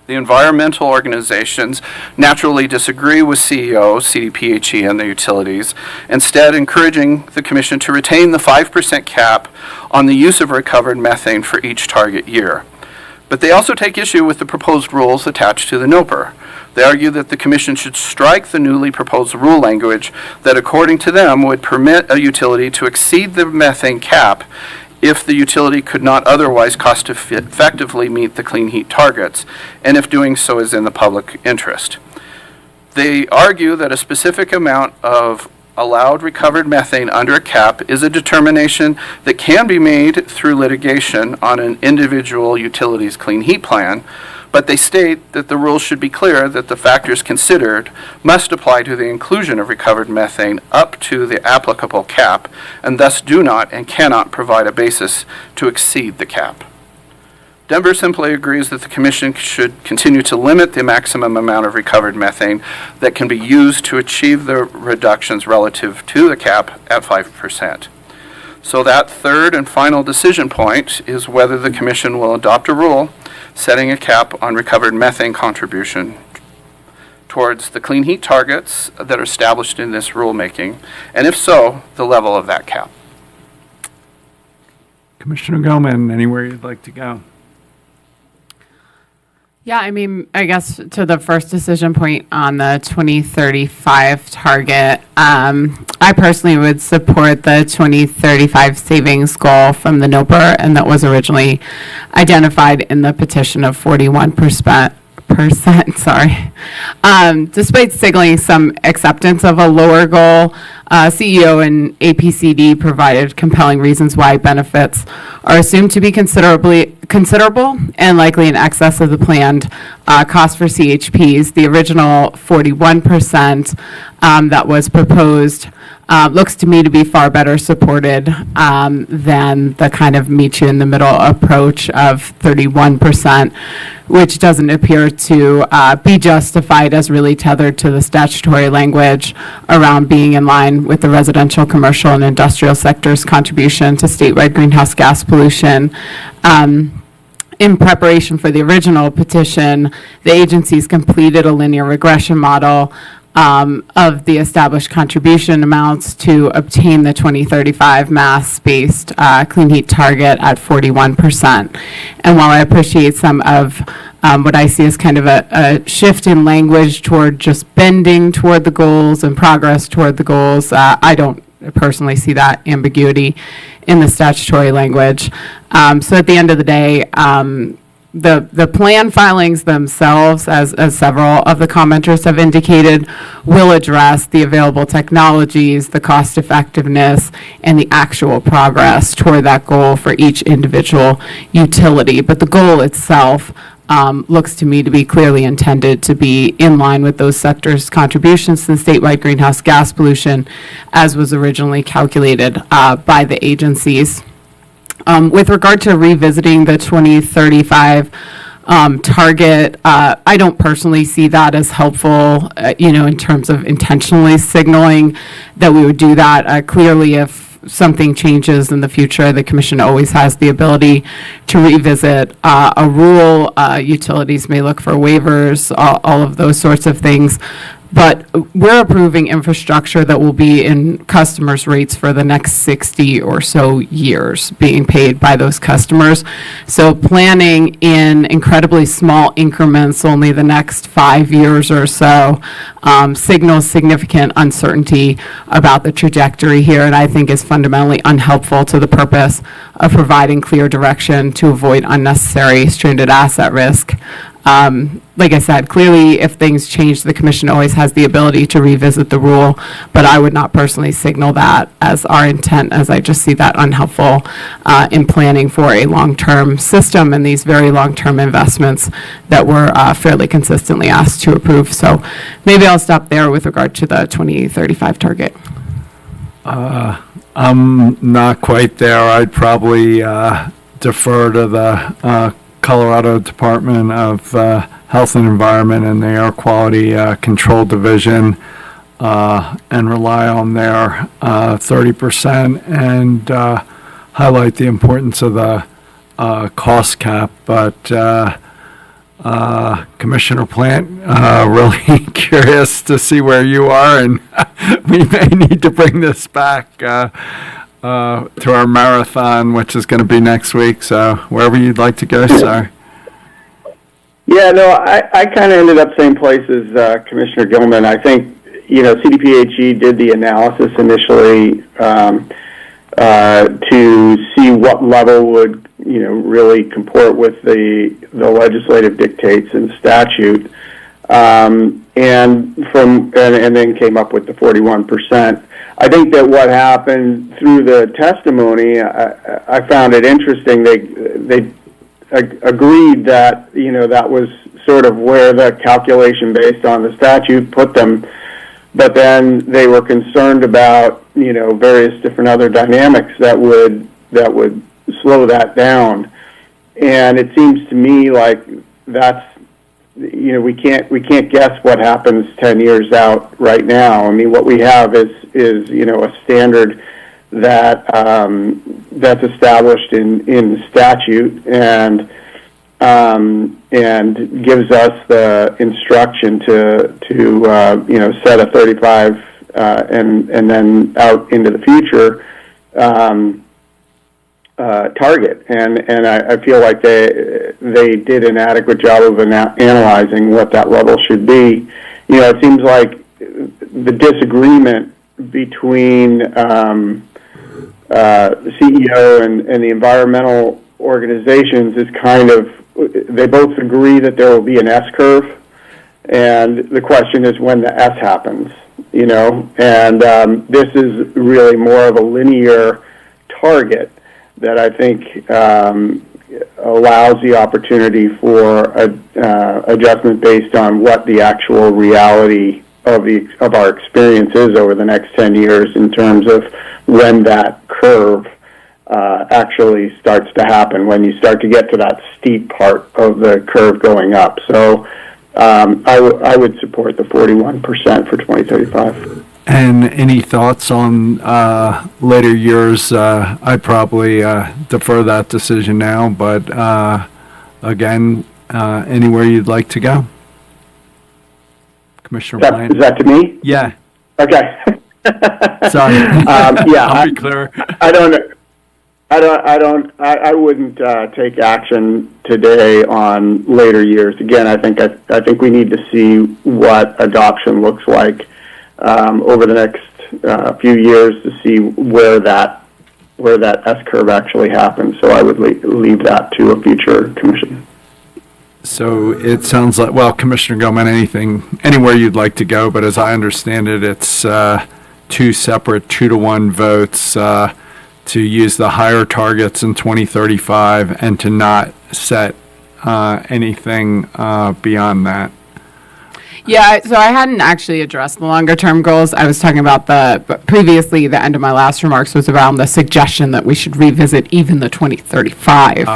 The environmental organizations naturally disagree with CEO, CDPHE, and the utilities, instead encouraging the Commission to retain the 5% cap on the use of recovered methane for each target year. But they also take issue with the proposed rules attached to the NOPR. They argue that the Commission should strike the newly proposed rule language that, according to them, would permit a utility to exceed the methane cap if the utility could not otherwise cost-effectively meet the clean heat targets, and if doing so is in the public interest. They argue that a specific amount of allowed recovered methane under a cap is a determination that can be made through litigation on an individual utility's clean heat plan, but they state that the rules should be clear that the factors considered must apply to the inclusion of recovered methane up to the applicable cap, and thus do not and cannot provide a basis to exceed the cap. Denver simply agrees that the Commission should continue to limit the maximum amount of recovered methane that can be used to achieve the reductions relative to the cap at 5%. So that third and final decision point is whether the commission will adopt a rule setting a cap on recovered methane contribution towards the clean heat targets that are established in this rulemaking, and if so, the level of that cap. Commissioner Goldman, anywhere you'd like to go? Yeah, I mean, I guess to the first decision point on the 2035 target, I personally would support the 2035 savings goal from the NOPR, and that was originally identified in the petition of 41%. Despite signaling some acceptance of a lower goal, CEO and APCD provided compelling reasons why benefits are assumed to be considerable and likely in excess of the planned cost for CHPs. The original 41% that was proposed looks to me to be far better supported than the kind of meet you in the middle approach of 31%, which doesn't appear to be justified as really tethered to the statutory language around being in line with the residential, commercial, and industrial sector's contribution to statewide greenhouse gas pollution. In preparation for the original petition, the agencies completed a linear regression model of the established contribution amounts to obtain the 2035 mass-based clean heat target at 41%. And while I appreciate some of what I see as kind of a shift in language toward just bending toward the goals and progress toward the goals, I don't personally see that ambiguity in the statutory language. So at the end of the day, the plan filings themselves, as several of the commenters have indicated, will address the available technologies, the cost effectiveness, and the actual progress toward that goal for each individual utility. But the goal itself looks to me to be clearly intended to be in line with those sectors' contributions to statewide greenhouse gas pollution as was originally calculated by the agencies. With regard to revisiting the 2035 target, I don't personally see that as helpful, in terms of intentionally signaling that we would do that. Clearly, if something changes in the future, the commission always has the ability to revisit a rule. Utilities may look for waivers, all of those sorts of things. But we're approving infrastructure that will be in customers' rates for the next 60 or so years being paid by those customers. So planning in incredibly small increments, only the next 5 years or so, signals significant uncertainty about the trajectory here, and I think is fundamentally unhelpful to the purpose of providing clear direction to avoid unnecessary stranded asset risk. Like I said, clearly, if things change, the commission always has the ability to revisit the rule, but I would not personally signal that as our intent, as I just see that unhelpful in planning for a long-term system and these very long-term investments that we're fairly consistently asked to approve. So maybe I'll stop there with regard to the 2035 target. I'm not quite there. I'd probably defer to the Colorado Department of Health and Environment and the Air Quality Control Division and rely on their 30% and highlight the importance of the cost cap. But Commissioner Plant, really curious to see where you are, and we may need to bring this back to our marathon, which is going to be next week. So wherever you'd like to go, sir. Yeah, no, I kind of ended up same place as Commissioner Gilman. I think, CDPHE did the analysis initially to see what level would, really comport with the legislative dictates and statute, and then came up with the 41%. I think that what happened through the testimony, I found it interesting. They agreed that, that was sort of where the calculation based on the statute put them, but then they were concerned about, various different other dynamics that would slow that down. And it seems to me like that's, we can't guess what happens 10 years out right now. I mean, what we have is a standard that's established in the statute, and gives us the instruction to set a 35 and then out into the future target, and I feel like they did an adequate job of analyzing what that level should be. It seems like the disagreement between the CEO and the environmental organizations is they both agree that there will be an S curve, and the question is when the S happens, and this is really more of a linear target that I think allows the opportunity for adjustment based on what the actual reality of our experience is over the next 10 years in terms of when that curve actually starts to happen, when you start to get to that steep part of the curve going up. So I would support the 41% for 2035. And any thoughts on later years? I'd probably defer that decision now, but again, anywhere you'd like to go? Commissioner Bryant? Is that to me? Yeah. Okay. Sorry. Yeah. I'll be clear. I wouldn't take action today on later years. Again, I think we need to see what adoption looks like over the next few years to see where that S curve actually happens. So I would leave that to a future commission. So it sounds like, well, Commissioner Gilman, anywhere you'd like to go, but as I understand it, it's two separate 2-to-1 votes to use the higher targets in 2035 and to not set anything beyond that. Yeah, so I hadn't actually addressed the longer term goals. I was talking about previously, the end of my last remarks was around the suggestion that we should revisit even the 2035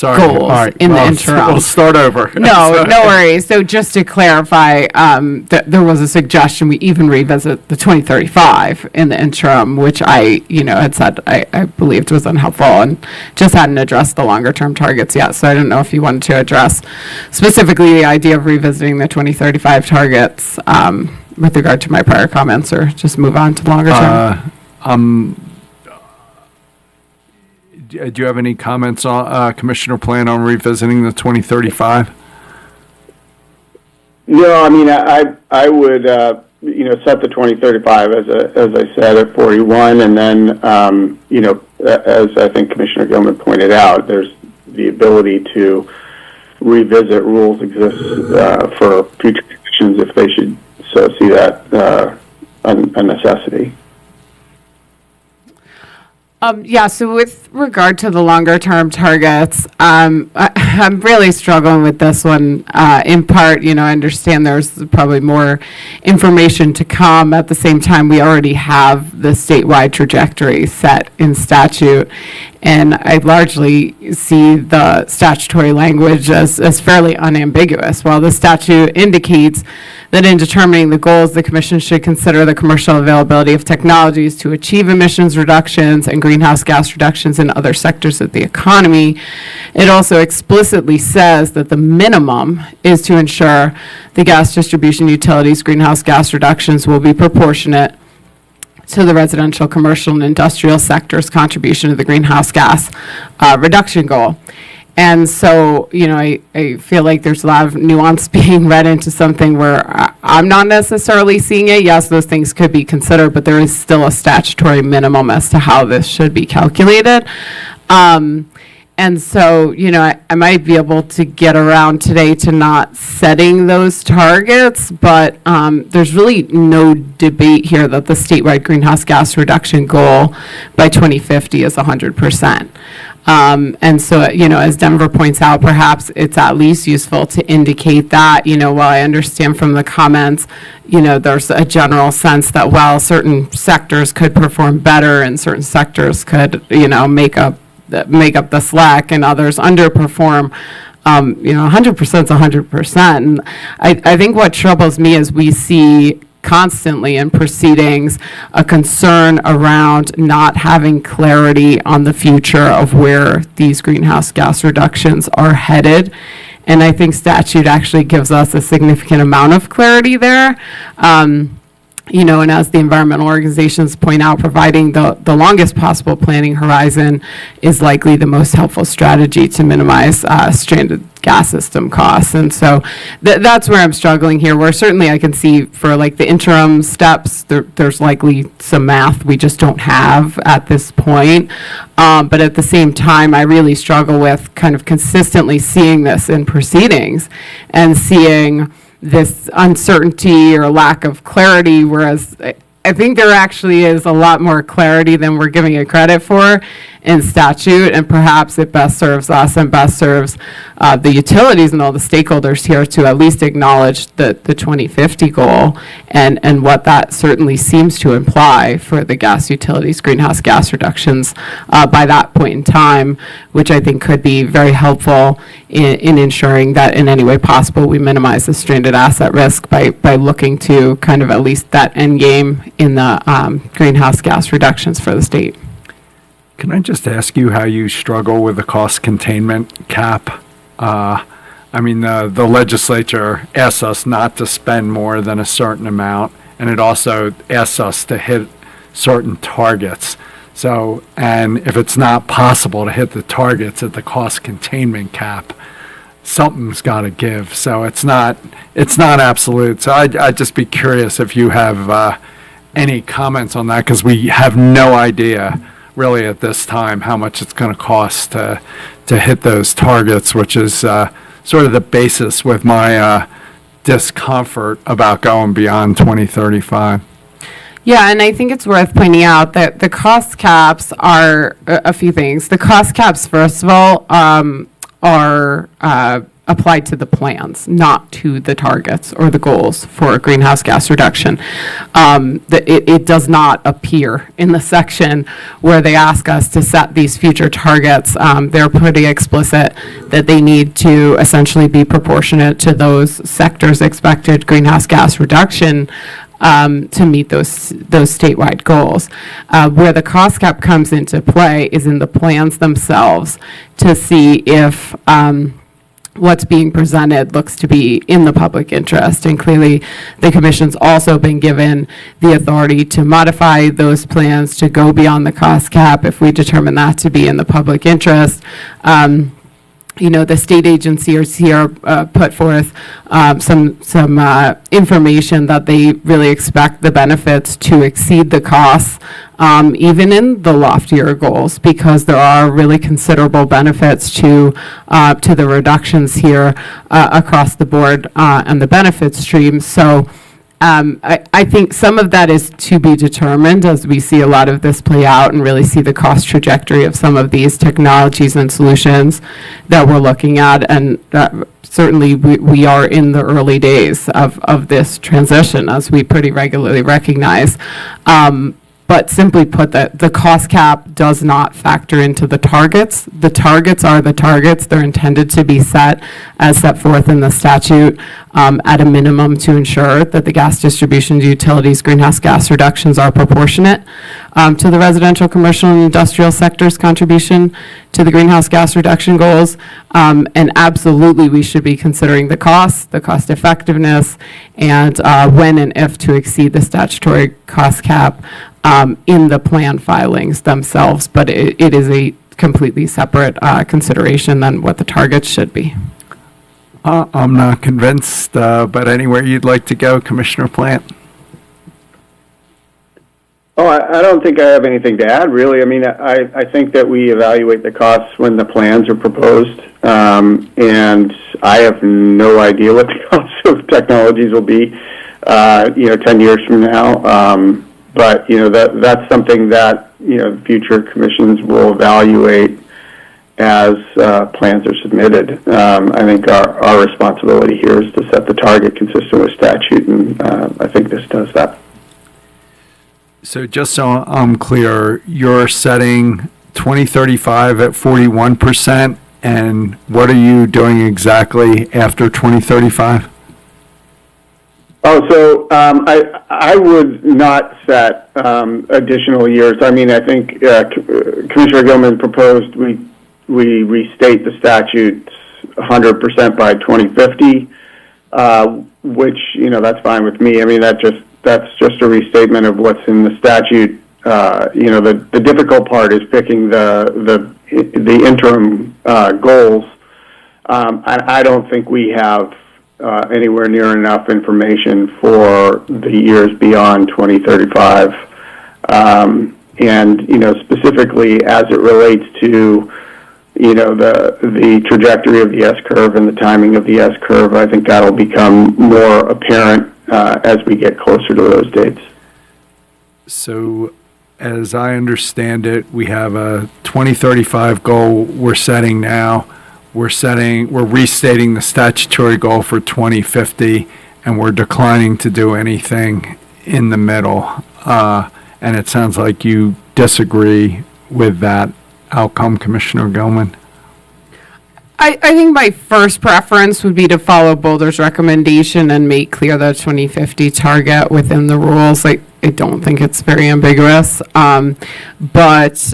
goals in the interim. We'll start over. No worries. So just to clarify, that there was a suggestion we even revisit the 2035 in the interim, which I had said I believed was unhelpful and just hadn't addressed the longer term targets yet. So I don't know if you wanted to address specifically the idea of revisiting the 2035 targets with regard to my prior comments, or just move on to longer term. Do you have any comments on, Commissioner, plan on revisiting the 2035? No, I mean, I would, set the 2035 as I said at 41, and then, as I think Commissioner Gilman pointed out, there's the ability to revisit rules exist for future commissions if they should so see that a necessity. So with regard to the longer term targets, I'm really struggling with this one. In part, I understand there's probably more information to come. At the same time, we already have the statewide trajectory set in statute. And I largely see the statutory language as fairly unambiguous. While the statute indicates that in determining the goals, the Commission should consider the commercial availability of technologies to achieve emissions reductions and greenhouse gas reductions in other sectors of the economy, it also explicitly says that the minimum is to ensure the gas distribution utilities' greenhouse gas reductions will be proportionate to the residential, commercial, and industrial sector's contribution to the greenhouse gas reduction goal. And so, I feel like there's a lot of nuance being read into something where I'm not necessarily seeing it. Yes, those things could be considered, but there is still a statutory minimum as to how this should be calculated. And so, I might be able to get around today to not setting those targets, but there's really no debate here that the statewide greenhouse gas reduction goal by 2050 is 100%. And so, as Denver points out, perhaps it's at least useful to indicate that, while I understand from the comments, there's a general sense that, while certain sectors could perform better and certain sectors could, make up the slack and others underperform, 100% is 100%. And I think what troubles me is we see constantly in proceedings a concern around not having clarity on the future of where these greenhouse gas reductions are headed. And I think statute actually gives us a significant amount of clarity there. And as the environmental organizations point out, providing the longest possible planning horizon is likely the most helpful strategy to minimize stranded gas system costs. And so that's where I'm struggling here, where certainly I can see for like the interim steps, there's likely some math we just don't have at this point. But at the same time, I really struggle with kind of consistently seeing this in proceedings and seeing this uncertainty or lack of clarity, whereas I think there actually is a lot more clarity than we're giving it credit for in statute, and perhaps it best serves us and best serves the utilities and all the stakeholders here to at least acknowledge the 2050 goal and what that certainly seems to imply for the gas utilities greenhouse gas reductions by that point in time, which I think could be very helpful in ensuring that in any way possible we minimize the stranded asset risk by looking to kind of at least that end game in the greenhouse gas reductions for the state. Can I just ask you how you struggle with the cost containment cap? The legislature asks us not to spend more than a certain amount, and it also asks us to hit certain targets. So, and if it's not possible to hit the targets at the cost containment cap, something's got to give. So it's not absolute. So I'd just be curious if you have any comments on that, because we have no idea really at this time how much it's going to cost to hit those targets, which is sort of the basis with my discomfort about going beyond 2035. Yeah, and I think it's worth pointing out that the cost caps are a few things. The cost caps, first of all, are applied to the plans, not to the targets or the goals for greenhouse gas reduction. It does not appear in the section where they ask us to set these future targets. They're pretty explicit that they need to essentially be proportionate to those sectors' expected greenhouse gas reduction to meet those statewide goals. Where the cost cap comes into play is in the plans themselves to see if what's being presented looks to be in the public interest. And clearly, the commission's also been given the authority to modify those plans to go beyond the cost cap if we determine that to be in the public interest. The state agencies here put forth some information that they really expect the benefits to exceed the costs, even in the loftier goals, because there are really considerable benefits to the reductions here across the board and the benefit stream. So I think some of that is to be determined as we see a lot of this play out and really see the cost trajectory of some of these technologies and solutions that we're looking at. And certainly we are in the early days of this transition, as we pretty regularly recognize. But simply put, the cost cap does not factor into the targets. The targets are the targets. They're intended to be set as set forth in the statute at a minimum to ensure that the gas distribution utilities greenhouse gas reductions are proportionate to the residential, commercial, and industrial sector's contribution to the greenhouse gas reduction goals. And absolutely, we should be considering the cost effectiveness, and when and if to exceed the statutory cost cap in the plan filings themselves, but it is a completely separate consideration than what the targets should be. I'm not convinced, but anywhere you'd like to go, Commissioner Plant? Oh, I don't think I have anything to add, really. I mean, I think that we evaluate the costs when the plans are proposed, and I have no idea what the costs of technologies will be, 10 years from now. But, that's something that, future commissions will evaluate as plans are submitted. I think our responsibility here is to set the target consistent with statute, and I think this does that. So just so I'm clear, you're setting 2035 at 41%, and what are you doing exactly after 2035? Oh, so I would not set additional years. I mean, I think Commissioner Gilman proposed we restate the statutes 100% by 2050, which, you know, that's fine with me. I mean, that's just a restatement of what's in the statute. You know, the difficult part is picking the interim goals. I don't think we have anywhere near enough information for the years beyond 2035. And, you know, specifically as it relates to, you know, the trajectory of the S-curve and the timing of the S-curve, I think that'll become more apparent as we get closer to those dates. So, as I understand it, we have a 2035 goal we're setting now. We're restating the statutory goal for 2050, and we're declining to do anything in the middle. And it sounds like you disagree with that outcome, Commissioner Gilman. I think my first preference would be to follow Boulder's recommendation and make clear the 2050 target within the rules. I don't think it's very ambiguous. But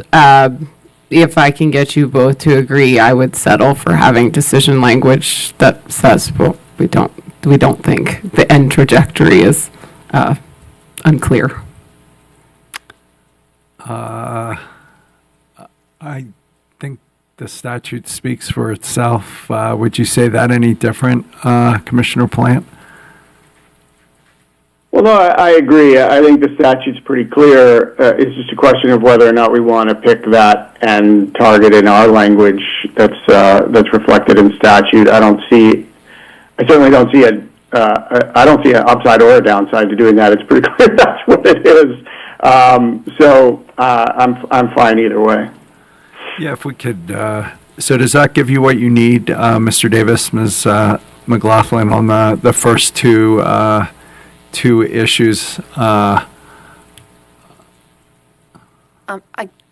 if I can get you both to agree, I would settle for having decision language that says, well, we don't think the end trajectory is unclear. I think the statute speaks for itself. Would you say that any different, Commissioner Plant? Well, no, I agree. I think the statute's pretty clear. It's just a question of whether or not we want to pick that and target in our language that's reflected in statute. I certainly don't see I don't see an upside or a downside to doing that. It's pretty clear that's what it is. So I'm fine either way. Yeah, if we could. So does that give you what you need, Mr. Davis, Ms. McLaughlin, on the first two issues?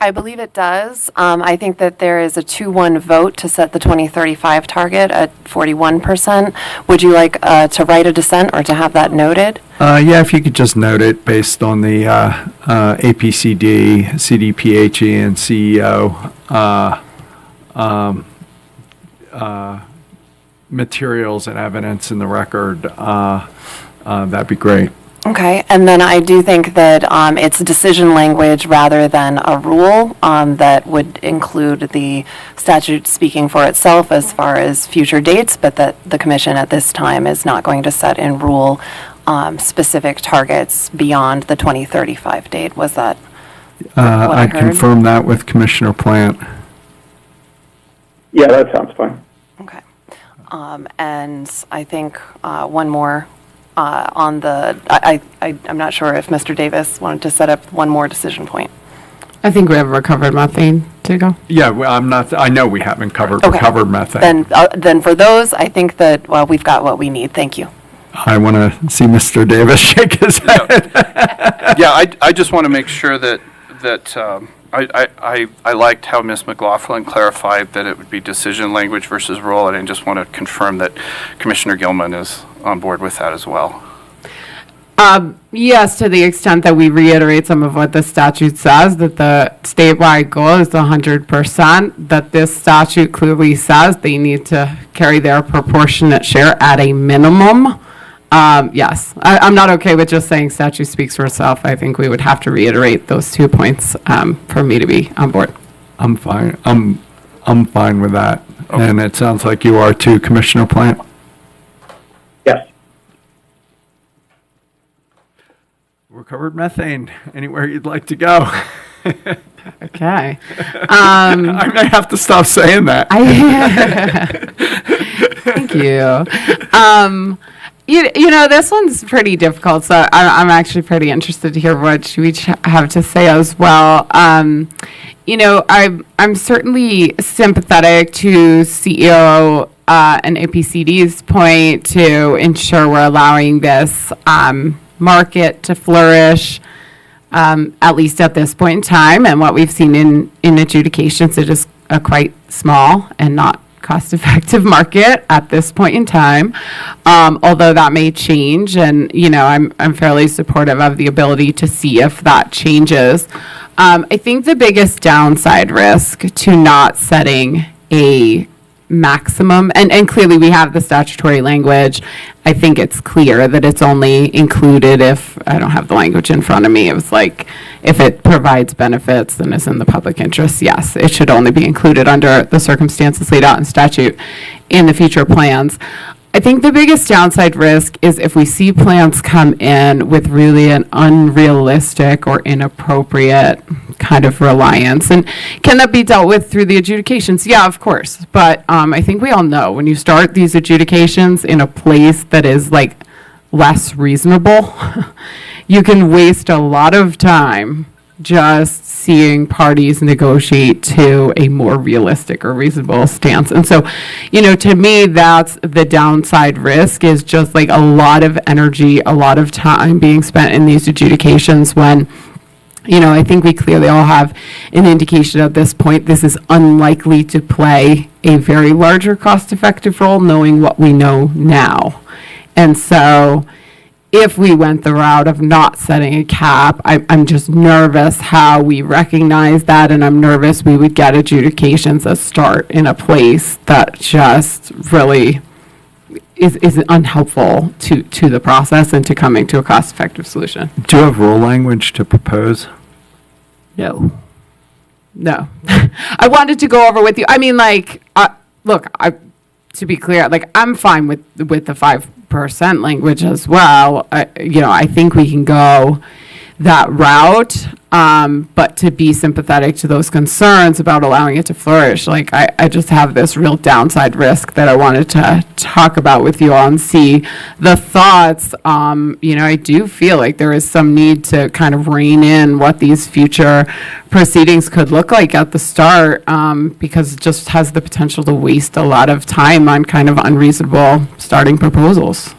I believe it does. I think that there is a 2-1 vote to set the 2035 target at 41%. Would you like to write a dissent or to have that noted? Yeah, if you could just note it based on the APCD, CDPHE, and CEO materials and evidence in the record, that'd be great. Okay, and then I do think that it's decision language rather than a rule that would include the statute speaking for itself as far as future dates, but that the commission at this time is not going to set in rule specific targets beyond the 2035 date. Was that what I I'd heard? confirm that with Commissioner Plant. Yeah, that sounds fine. Okay. And I think one more on the, I'm not sure if Mr. Davis wanted to set up one more decision point. I think we have recovered methane to go. Yeah, well, I know we haven't covered Okay. recovered methane. Then for those, I think that, well, we've got what we need. Thank you. I want to see Mr. Davis shake his head. Yeah, I just want to make sure that I liked how Ms. McLaughlin clarified that it would be decision language versus rule, and I just want to confirm that Commissioner Gilman is on board with that as well. Yes, to the extent that we reiterate some of what the statute says, that the statewide goal is 100%, that this statute clearly says they need to carry their proportionate share at a minimum. Yes, I'm not okay with just saying statute speaks for itself. I think we would have to reiterate those 2 points for me to be on board. I'm fine. I'm fine with that. Okay. And it sounds like you are too, Commissioner Plant. Yes. Recovered methane. Anywhere you'd like to go. Okay. I may have to stop saying that. Thank you. You know, this one's pretty difficult, so I'm actually pretty interested to hear what you each have to say as well. You know, I'm certainly sympathetic to CEO and APCD's point to ensure we're allowing this market to flourish, at least at this point in time. And what we've seen in adjudications, it is quite small and not cost-effective market at this point in time, although that may change, and I'm fairly supportive of the ability to see if that changes. I think the biggest downside risk to not setting a maximum, and clearly we have the statutory language. I think it's clear that it's only included if, I don't have the language in front of me, it was like, if it provides benefits and is in the public interest, yes, it should only be included under the circumstances laid out in statute in the future plans. I think the biggest downside risk is if we see plans come in with really an unrealistic or inappropriate kind of reliance. And can that be dealt with through the adjudications? Yeah, of course. But I think we all know when you start these adjudications in a place that is like less reasonable, you can waste a lot of time just seeing parties negotiate to a more realistic or reasonable stance. And so, to me, that's the downside risk, is just like a lot of energy, a lot of time being spent in these adjudications when, I think we clearly all have an indication at this point this is unlikely to play a very large or cost-effective role, knowing what we know now. And so, if we went the route of not setting a cap, I'm just nervous how we recognize that, and I'm nervous we would get adjudications that start in a place that just really is unhelpful to the process and to coming to a cost-effective solution. Do you have rule language to propose? No. I wanted to go over with you. I mean, look, to be clear, I'm fine with the 5% language as well. I think we can go that route, but to be sympathetic to those concerns about allowing it to flourish, I just have this real downside risk that I wanted to talk about with you all and see the thoughts. I do feel like there is some need to kind of rein in what these future proceedings could look like at the start, because it just has the potential to waste a lot of time on kind of unreasonable starting proposals.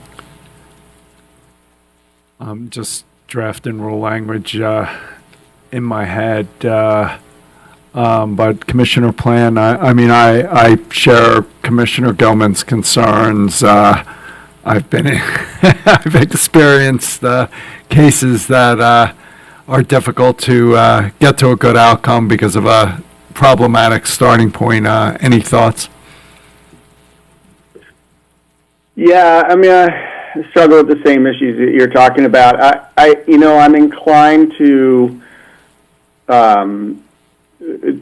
Just drafting rule language in my head, but Commissioner Plan, I share Commissioner Gilman's concerns. I've experienced cases that are difficult to get to a good outcome because of a problematic starting point. Any thoughts? Yeah, I struggle with the same issues that you're talking about. I'm inclined to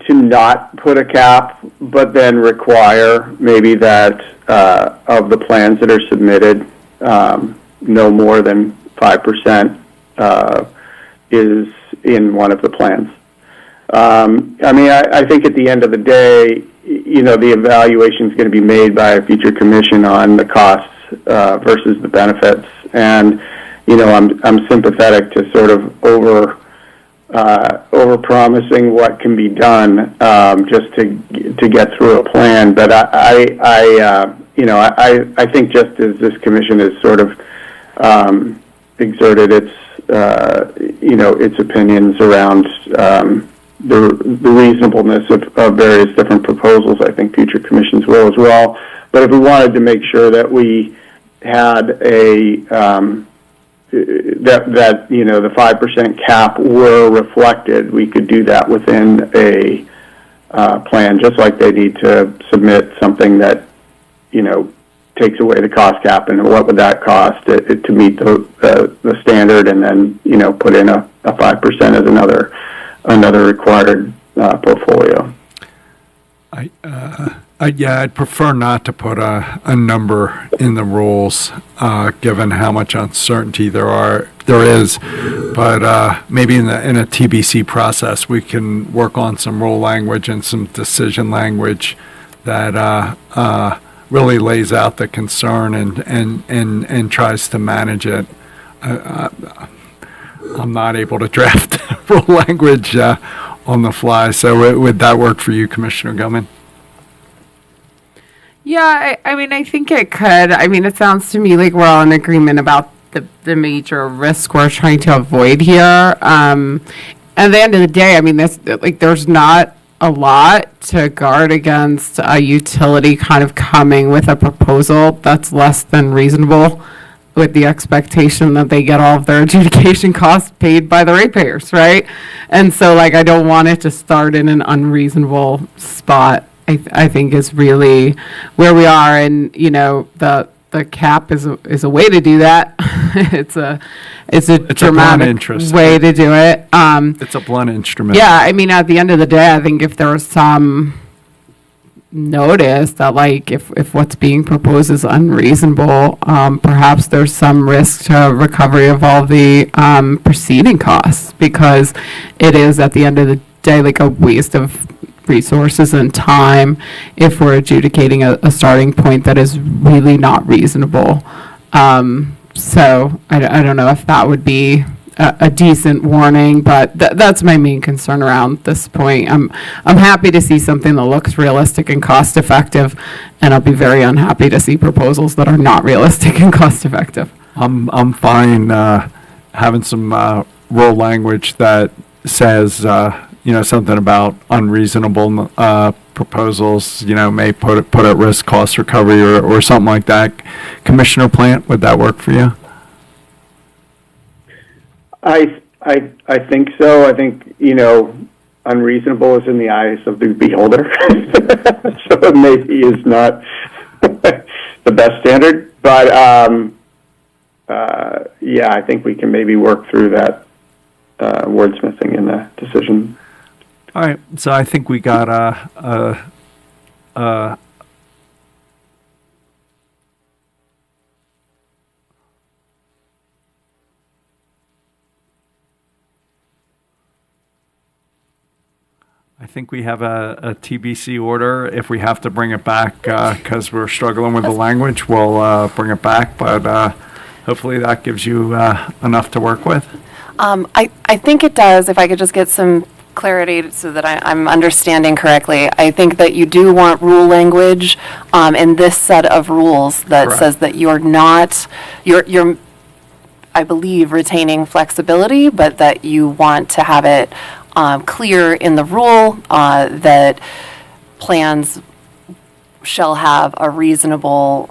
not put a cap, but then require maybe that of the plans that are submitted, no more than 5% is in one of the plans. I think at the end of the day, the evaluation is going to be made by a future commission on the costs versus the benefits, and I'm sympathetic to sort of over promising what can be done just to get through a plan. But I think just as this commission has sort of exerted its its opinions around the reasonableness of various different proposals, I think future commissions will as well. But if we wanted to make sure that we had the 5% cap were reflected, we could do that within a plan, just like they need to submit something that takes away the cost cap and what would that cost to meet the standard, and then put in a 5% as another required portfolio. I'd prefer not to put a number in the rules, given how much uncertainty there is. But maybe in a TBC process, we can work on some rule language and some decision language that really lays out the concern and tries to manage it. I'm not able to draft rule language on the fly. So would that work for you, Commissioner Gilman? Yeah, I think it could. It sounds to me like we're all in agreement about the major risk we're trying to avoid here. At the end of the day, there's not a lot to guard against a utility kind of coming with a proposal that's less than reasonable, with the expectation that they get all of their adjudication costs paid by the ratepayers, right? And so, like, I don't want it to start in an unreasonable spot. I think is really where we are, and the cap is a way to do that. it's a dramatic interest. way to do it. It's a blunt instrument. Yeah, I mean, at the end of the day, I think if there was some notice that, like, if what's being proposed is unreasonable, perhaps there's some risk to recovery of all the preceding costs, because it is, at the end of the day, like a waste of resources and time if we're adjudicating a starting point that is really not reasonable. So I don't know if that would be a decent warning, but that's my main concern around this point. I'm happy to see something that looks realistic and cost effective, and I'll be very unhappy to see proposals that are not realistic and cost effective. I'm fine having some rural language that says something about unreasonable proposals, may put at risk cost recovery or something like that. Commissioner Plant, would that work for you? I think so. I think, unreasonable is in the eyes of the beholder. So it maybe is not the best standard, but yeah, I think we can maybe work through that wordsmithing in the decision. All right, so I think we got I think we have a TBC order. If we have to bring it back because we're struggling with the language, we'll bring it back, but hopefully that gives you enough to work with. I think it does, if I could just get some clarity so that I'm understanding correctly. I think that you do want rule language in this set of rules that Correct. says that you're not, you're, I believe, retaining flexibility, but that you want to have it clear in the rule that plans shall have a reasonable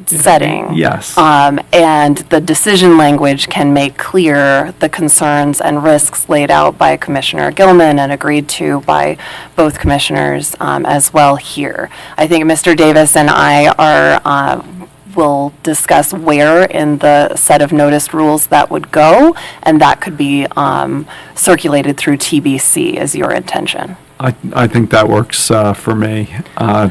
setting. Yes. And the decision language can make clear the concerns and risks laid out by Commissioner Gilman and agreed to by both commissioners as well here. I think Mr. Davis and I will discuss where in the set of noticed rules that would go, and that could be circulated through TBC is your intention. I think that works for me.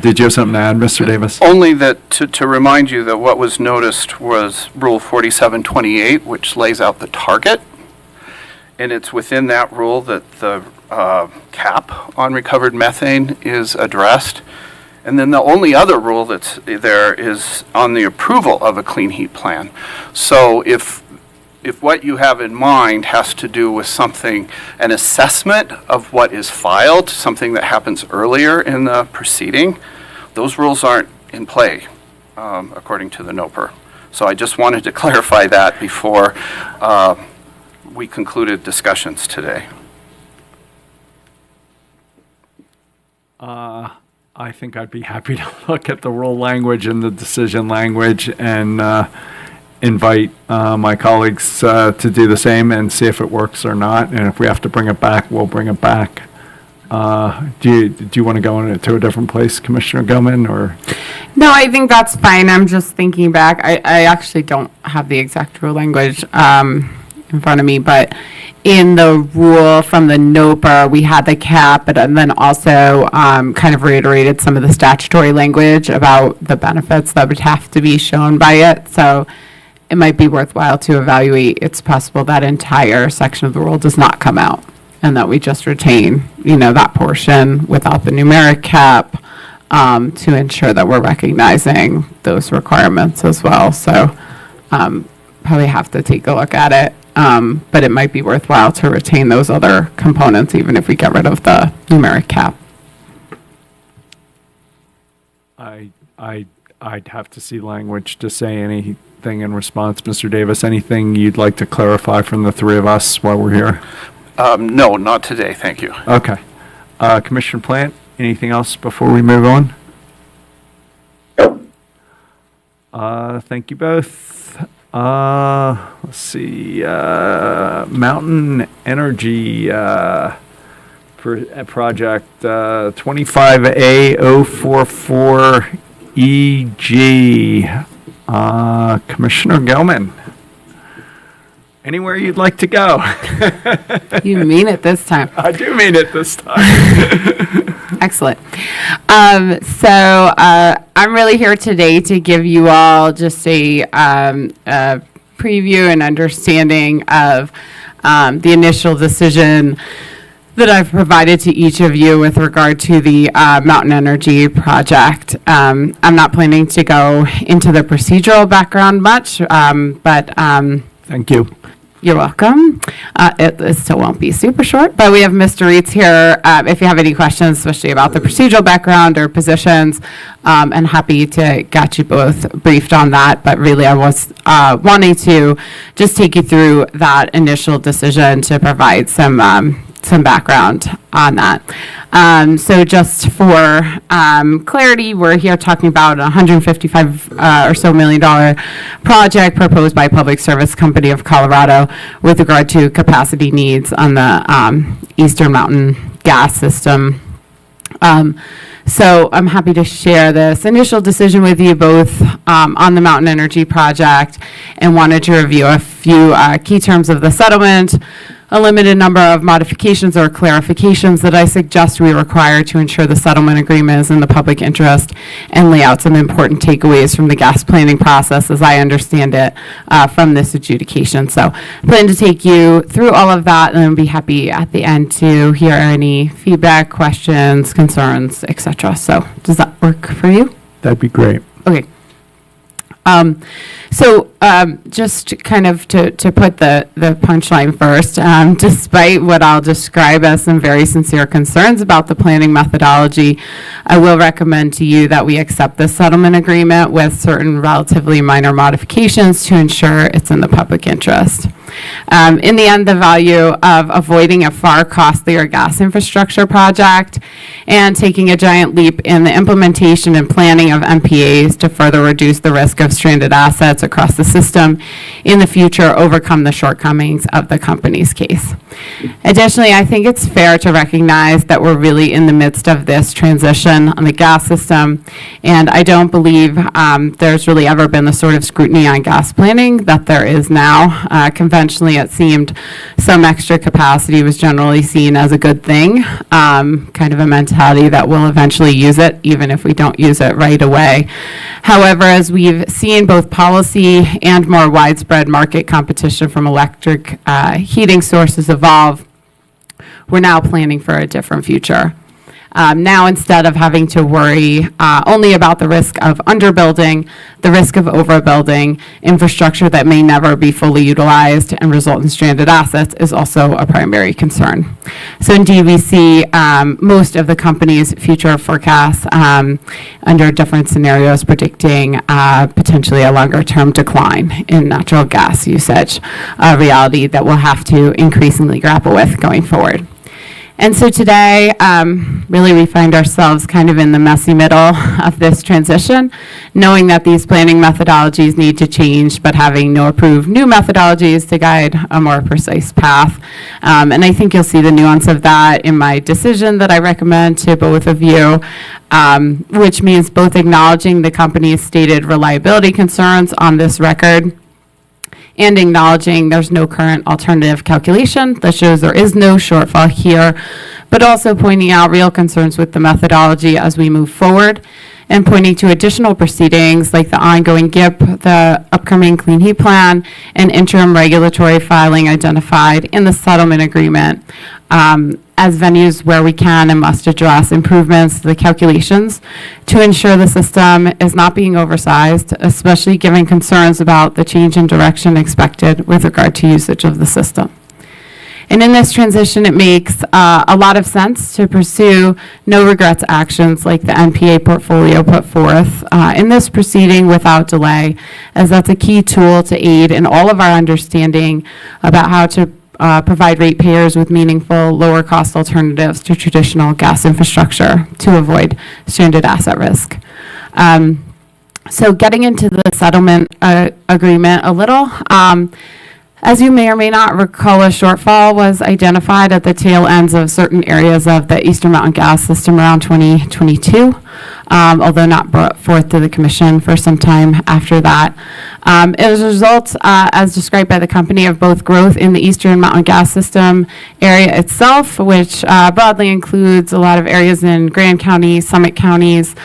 Did you have something to add, Mr. Davis? Only that to remind you that what was noticed was Rule 4728, which lays out the target. And it's within that rule that the cap on recovered methane is addressed. And then the only other rule that's there is on the approval of a clean heat plan. So if what you have in mind has to do with something, an assessment of what is filed, something that happens earlier in the proceeding, those rules aren't in play, according to the NOPR. So I just wanted to clarify that before we concluded discussions today. I think I'd be happy to look at the rule language and the decision language and invite my colleagues to do the same and see if it works or not. And if we have to bring it back, we'll bring it back. Do you want to go into a different place, Commissioner Gilman, or? No, I think that's fine. I'm just thinking back. I actually don't have the exact rule language in front of me, but in the rule from the NOPR, we had the cap, but then also kind of reiterated some of the statutory language about the benefits that would have to be shown by it. So it might be worthwhile to evaluate. It's possible that entire section of the rule does not come out, and that we just retain, that portion without the numeric cap to ensure that we're recognizing those requirements as well. So probably have to take a look at it, but it might be worthwhile to retain those other components even if we get rid of the numeric cap. I'd have to see language to say anything in response. Mr. Davis, anything you'd like to clarify from the three of us while we're here? No, not today, thank you. Okay. Commissioner Plant, anything else before we move on? Nope. Thank you both. Let's see, Mountain Energy project 25A044EG. Commissioner Gelman, anywhere you'd like to go? You mean it this time. I do mean it this time. Excellent. I'm really here today to give you all just a preview and understanding of the initial decision that I've provided to each of you with regard to the Mountain Energy project. I'm not planning to go into the procedural background much, but Thank you. you're welcome. It still won't be super short, but we have Mr. Reitz here. If you have any questions, especially about the procedural background or positions, and happy to get you both briefed on that. But really, I was wanting to just take you through that initial decision to provide some background on that. So just for clarity, we're here talking about a $155 or so million project proposed by Public Service Company of Colorado with regard to capacity needs on the Eastern Mountain gas system. So I'm happy to share this initial decision with you both on the Mountain Energy project, and wanted to review a few key terms of the settlement, a limited number of modifications or clarifications that I suggest we require to ensure the settlement agreement is in the public interest, and lay out some important takeaways from the gas planning process as I understand it from this adjudication. So I plan to take you through all of that, and then be happy at the end to hear any feedback, questions, concerns, etc. So does that work for you? That'd be great. Okay. Just kind of to put the punchline first, despite what I'll describe as some very sincere concerns about the planning methodology, I will recommend to you that we accept this settlement agreement with certain relatively minor modifications to ensure it's in the public interest. In the end, the value of avoiding a far costlier gas infrastructure project and taking a giant leap in the implementation and planning of MPAs to further reduce the risk of stranded assets across the system in the future overcome the shortcomings of the company's case. Additionally, I think it's fair to recognize that we're really in the midst of this transition on the gas system, and I don't believe there's really ever been the sort of scrutiny on gas planning that there is now. Conventionally, it seemed some extra capacity was generally seen as a good thing, kind of a mentality that we'll eventually use it, even if we don't use it right away. However, as we've seen both policy and more widespread market competition from electric heating sources evolve, we're now planning for a different future. Now, instead of having to worry only about the risk of underbuilding, the risk of overbuilding, infrastructure that may never be fully utilized and result in stranded assets is also a primary concern. So indeed, we see most of the company's future forecasts under different scenarios predicting potentially a longer-term decline in natural gas usage, a reality that we'll have to increasingly grapple with going forward. And so today, really we find ourselves kind of in the messy middle of this transition, knowing that these planning methodologies need to change, but having no approved new methodologies to guide a more precise path. And I think you'll see the nuance of that in my decision that I recommend to both of you, which means both acknowledging the company's stated reliability concerns on this record, and acknowledging there's no current alternative calculation that shows there is no shortfall here, but also pointing out real concerns with the methodology as we move forward, and pointing to additional proceedings like the ongoing GIP, the upcoming Clean Heat Plan, and interim regulatory filing identified in the settlement agreement as venues where we can and must address improvements to the calculations to ensure the system is not being oversized, especially given concerns about the change in direction expected with regard to usage of the system. And in this transition, it makes a lot of sense to pursue no regrets actions like the NPA portfolio put forth in this proceeding without delay, as that's a key tool to aid in all of our understanding about how to provide ratepayers with meaningful, lower-cost alternatives to traditional gas infrastructure to avoid stranded asset risk. So getting into the settlement agreement a little, as you may or may not recall, a shortfall was identified at the tail ends of certain areas of the Eastern Mountain Gas System around 2022, although not brought forth to the Commission for some time after that. It was a result, as described by the company, of both growth in the Eastern Mountain Gas System area itself, which broadly includes a lot of areas in Grand County, Summit counties,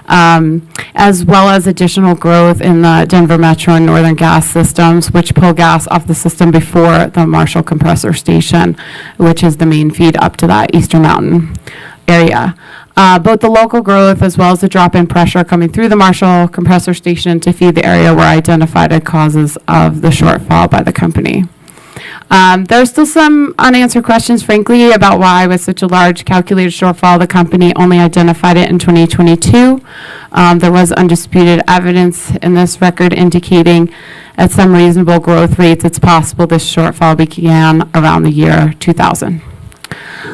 as well as additional growth in the Denver Metro and Northern Gas systems, which pull gas off the system before the Marshall Compressor Station, which is the main feed up to that Eastern Mountain area. Both the local growth as well as the drop in pressure coming through the Marshall Compressor Station to feed the area were identified as causes of the shortfall by the company. There are still some unanswered questions, frankly, about why, with such a large calculated shortfall, the company only identified it in 2022. There was undisputed evidence in this record indicating at some reasonable growth rates, it's possible this shortfall began around the year 2000.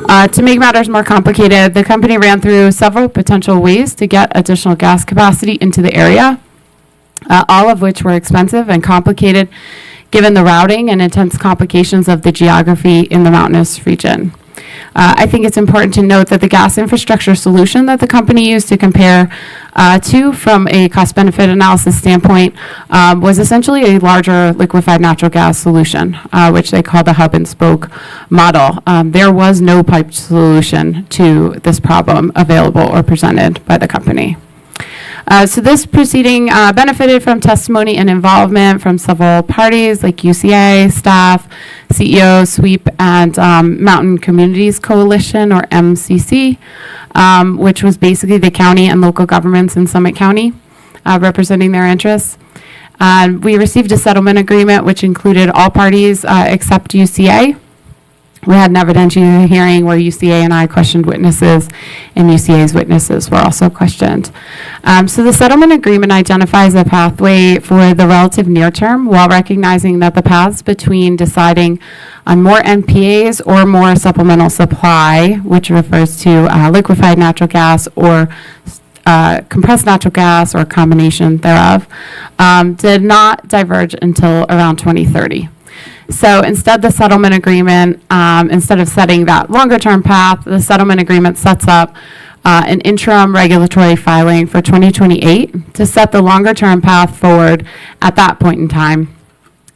To make matters more complicated, the company ran through several potential ways to get additional gas capacity into the area, all of which were expensive and complicated given the routing and intense complications of the geography in the mountainous region. I think it's important to note that the gas infrastructure solution that the company used to compare to from a cost-benefit analysis standpoint was essentially a larger liquefied natural gas solution, which they call the hub and spoke model. There was no piped solution to this problem available or presented by the company. So this proceeding benefited from testimony and involvement from several parties like UCA, staff, CEO, SWEEP, and Mountain Communities Coalition, or MCC, which was basically the county and local governments in Summit County representing their interests. We received a settlement agreement which included all parties except UCA. We had an evidentiary hearing where UCA and I questioned witnesses, and UCA's witnesses were also questioned. So the settlement agreement identifies a pathway for the relative near term while recognizing that the paths between deciding on more NPAs or more supplemental supply, which refers to liquefied natural gas or compressed natural gas or a combination thereof, did not diverge until around 2030. So instead, the settlement agreement, instead of setting that longer-term path, the settlement agreement sets up an interim regulatory filing for 2028 to set the longer-term path forward at that point in time,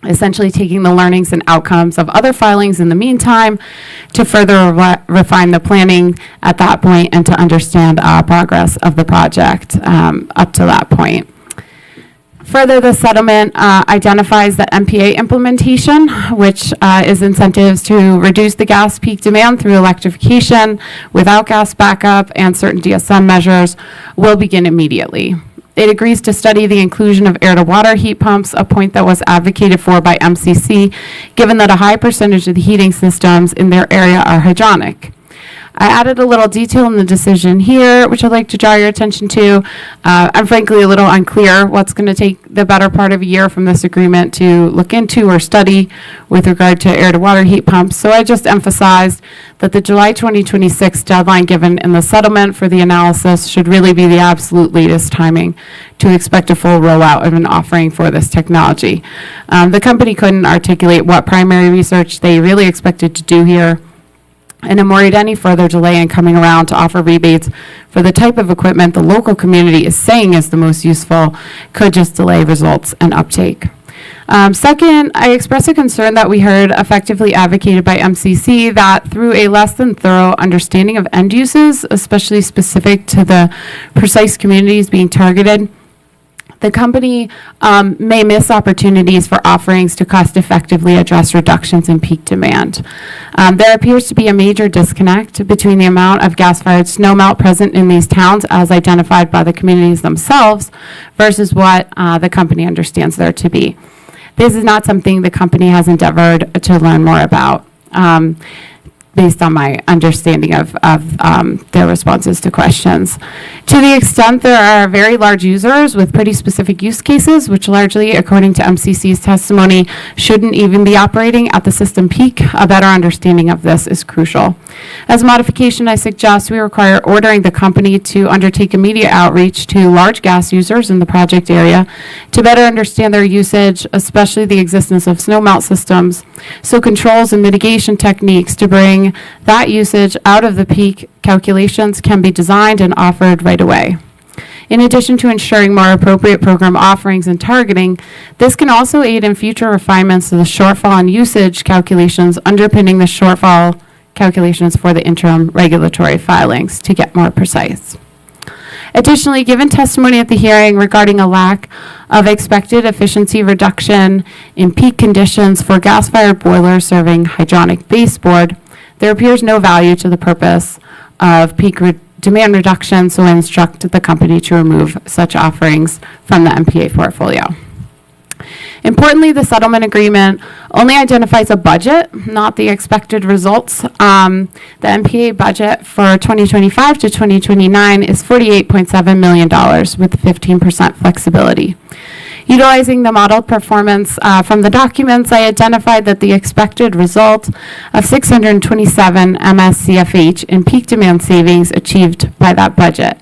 essentially taking the learnings and outcomes of other filings in the meantime to further refine the planning at that point and to understand progress of the project up to that point. Further, the settlement identifies that MPA implementation, which is incentives to reduce the gas peak demand through electrification without gas backup and certain DSM measures, will begin immediately. It agrees to study the inclusion of air-to-water heat pumps, a point that was advocated for by MCC, given that a high percentage of the heating systems in their area are hydronic. I added a little detail in the decision here, which I'd like to draw your attention to. I'm frankly a little unclear what's going to take the better part of a year from this agreement to look into or study with regard to air-to-water heat pumps. So I just emphasized that the July 2026 deadline given in the settlement for the analysis should really be the absolute latest timing to expect a full rollout of an offering for this technology. The company couldn't articulate what primary research they really expected to do here, and I'm worried any further delay in coming around to offer rebates for the type of equipment the local community is saying is the most useful could just delay results and uptake. Second, I express a concern that we heard effectively advocated by MCC that through a less than thorough understanding of end uses, especially specific to the precise communities being targeted, the company may miss opportunities for offerings to cost effectively address reductions in peak demand. There appears to be a major disconnect between the amount of gas-fired snowmelt present in these towns as identified by the communities themselves versus what the company understands there to be. This is not something the company has endeavored to learn more about. based on my understanding of their responses to questions. To the extent there are very large users with pretty specific use cases, which largely, according to MCC's testimony, shouldn't even be operating at the system peak, a better understanding of this is crucial. As a modification, I suggest we require ordering the company to undertake immediate outreach to large gas users in the project area to better understand their usage, especially the existence of snow melt systems, so controls and mitigation techniques to bring that usage out of the peak calculations can be designed and offered right away. In addition to ensuring more appropriate program offerings and targeting, this can also aid in future refinements of the shortfall and usage calculations underpinning the shortfall calculations for the interim regulatory filings to get more precise. Additionally, given testimony at the hearing regarding a lack of expected efficiency reduction in peak conditions for gas-fired boilers serving hydronic baseboard, there appears no value to the purpose of peak demand reduction, so I instruct the company to remove such offerings from the MPA portfolio. Importantly, the settlement agreement only identifies a budget, not the expected results. The MPA budget for 2025 to 2029 is $48.7 million with 15% flexibility. Utilizing the modeled performance from the documents, I identified that the expected result of 627 MSCFH in peak demand savings achieved by that budget,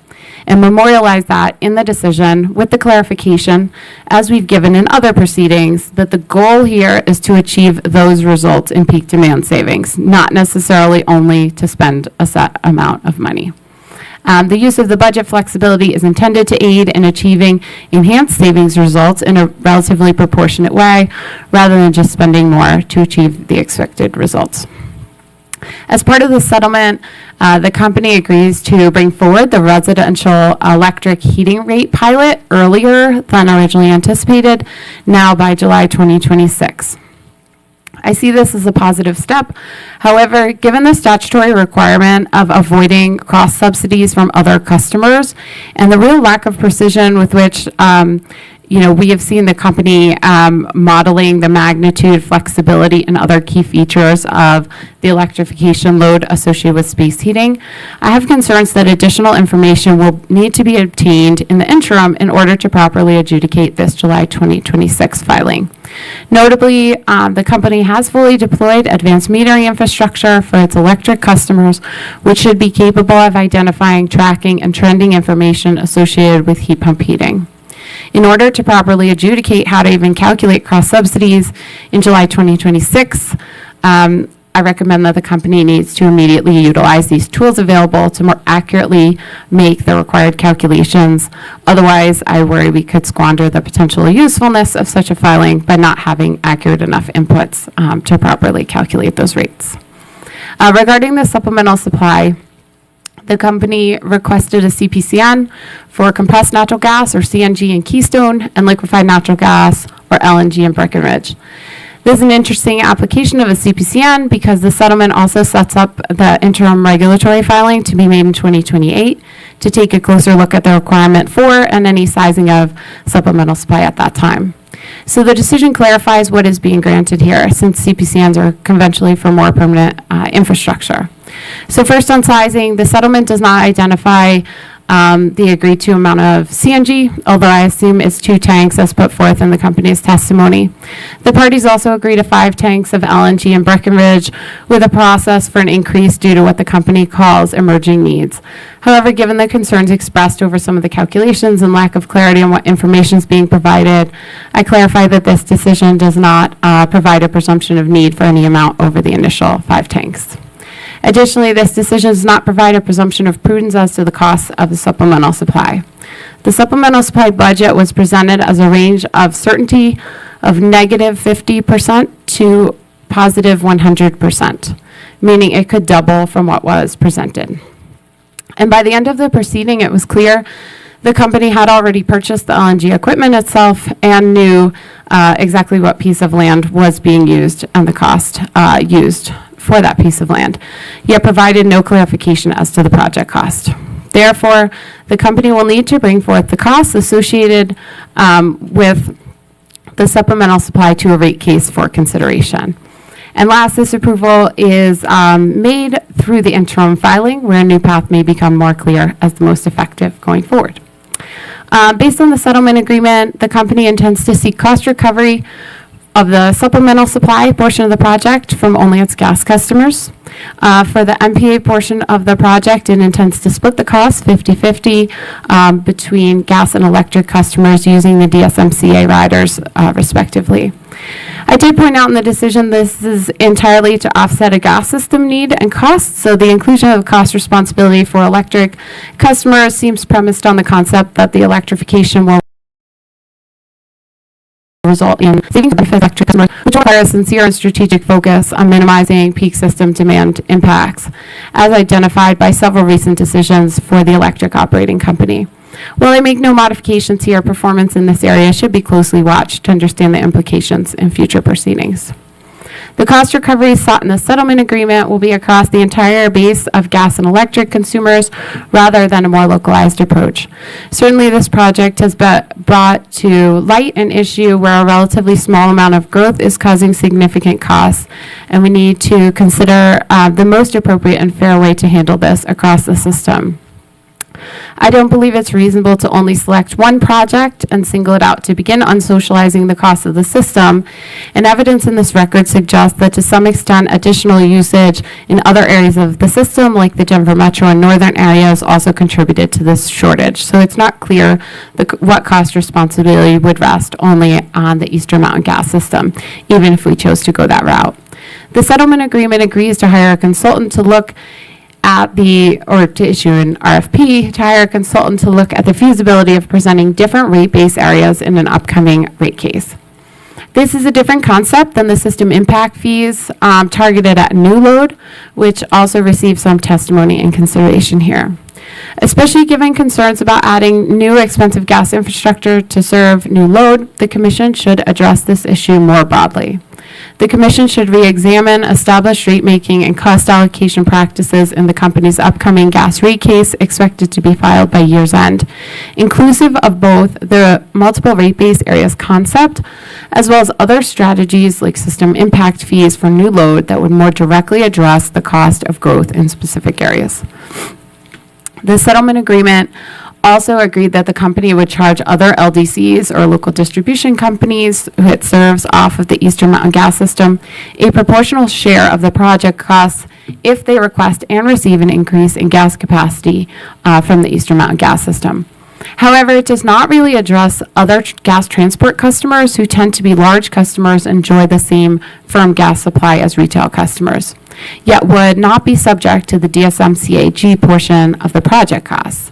and memorialize that in the decision with the clarification, as we've given in other proceedings, that the goal here is to achieve those results in peak demand savings, not necessarily only to spend a set amount of money. The use of the budget flexibility is intended to aid in achieving enhanced savings results in a relatively proportionate way, rather than just spending more to achieve the expected results. As part of the settlement, the company agrees to bring forward the residential electric heating rate pilot earlier than originally anticipated, now by July 2026. I see this as a positive step. However, given the statutory requirement of avoiding cross subsidies from other customers and the real lack of precision with which we have seen the company modeling the magnitude, flexibility, and other key features of the electrification load associated with space heating, I have concerns that additional information will need to be obtained in the interim in order to properly adjudicate this July 2026 filing. Notably, the company has fully deployed advanced metering infrastructure for its electric customers, which should be capable of identifying, tracking, and trending information associated with heat pump heating. In order to properly adjudicate how to even calculate cross subsidies in July 2026, I recommend that the company needs to immediately utilize these tools available to more accurately make the required calculations. Otherwise, I worry we could squander the potential usefulness of such a filing by not having accurate enough inputs to properly calculate those rates. Regarding the supplemental supply, the company requested a CPCN for compressed natural gas, or CNG, in Keystone, and liquefied natural gas, or LNG, in Breckenridge. This is an interesting application of a CPCN because the settlement also sets up the interim regulatory filing to be made in 2028 to take a closer look at the requirement for and any sizing of supplemental supply at that time. So the decision clarifies what is being granted here, since CPCNs are conventionally for more permanent infrastructure. So first, on sizing, the settlement does not identify the agreed to amount of CNG, although I assume it's 2 tanks as put forth in the company's testimony. The parties also agree to 5 tanks of LNG in Breckenridge, with a process for an increase due to what the company calls emerging needs. However, given the concerns expressed over some of the calculations and lack of clarity on what information is being provided, I clarify that this decision does not provide a presumption of need for any amount over the initial 5 tanks. Additionally, this decision does not provide a presumption of prudence as to the costs of the supplemental supply. The supplemental supply budget was presented as a range of certainty of negative 50% to positive 100%, meaning it could double from what was presented. And by the end of the proceeding, it was clear the company had already purchased the LNG equipment itself and knew exactly what piece of land was being used and the cost used for that piece of land, yet provided no clarification as to the project cost. Therefore, the company will need to bring forth the costs associated with the supplemental supply to a rate case for consideration. And last, this approval is made through the interim filing, where a new path may become more clear as the most effective going forward. Based on the settlement agreement, the company intends to seek cost recovery of the supplemental supply portion of the project from only its gas customers. For the MPA portion of the project, it intends to split the cost 50-50 between gas and electric customers using the DSMCA riders respectively. I did point out in the decision this is entirely to offset a gas system need and costs, so the inclusion of cost responsibility for electric customers seems premised on the concept that the electrification will result in savings benefits electric customers, which require a sincere and strategic focus on minimizing peak system demand impacts, as identified by several recent decisions for the electric operating company. While I make no modifications here, performance in this area should be closely watched to understand the implications in future proceedings. The cost recovery sought in the settlement agreement will be across the entire base of gas and electric consumers rather than a more localized approach. Certainly, this project has been brought to light an issue where a relatively small amount of growth is causing significant costs, and we need to consider the most appropriate and fair way to handle this across the system. I don't believe it's reasonable to only select one project and single it out to begin unsocializing the cost of the system, and evidence in this record suggests that to some extent additional usage in other areas of the system, like the Denver metro and northern areas, also contributed to this shortage. So it's not clear what cost responsibility would rest only on the Eastern Mountain gas system, even if we chose to go that route. The settlement agreement agrees to hire a consultant to look at to issue an RFP to hire a consultant to look at the feasibility of presenting different rate base areas in an upcoming rate case. This is a different concept than the system impact fees targeted at new load, which also received some testimony and consideration here. Especially given concerns about adding new expensive gas infrastructure to serve new load, the Commission should address this issue more broadly. The Commission should re-examine established rate-making and cost allocation practices in the company's upcoming gas rate case expected to be filed by year's end, inclusive of both the multiple rate base areas concept as well as other strategies like system impact fees for new load that would more directly address the cost of growth in specific areas. The settlement agreement also agreed that the company would charge other LDCs or local distribution companies who it serves off of the Eastern Mountain gas system a proportional share of the project costs if they request and receive an increase in gas capacity from the Eastern Mountain gas system. However, it does not really address other gas transport customers who tend to be large customers and enjoy the same firm gas supply as retail customers, yet would not be subject to the DSMCA-G portion of the project costs.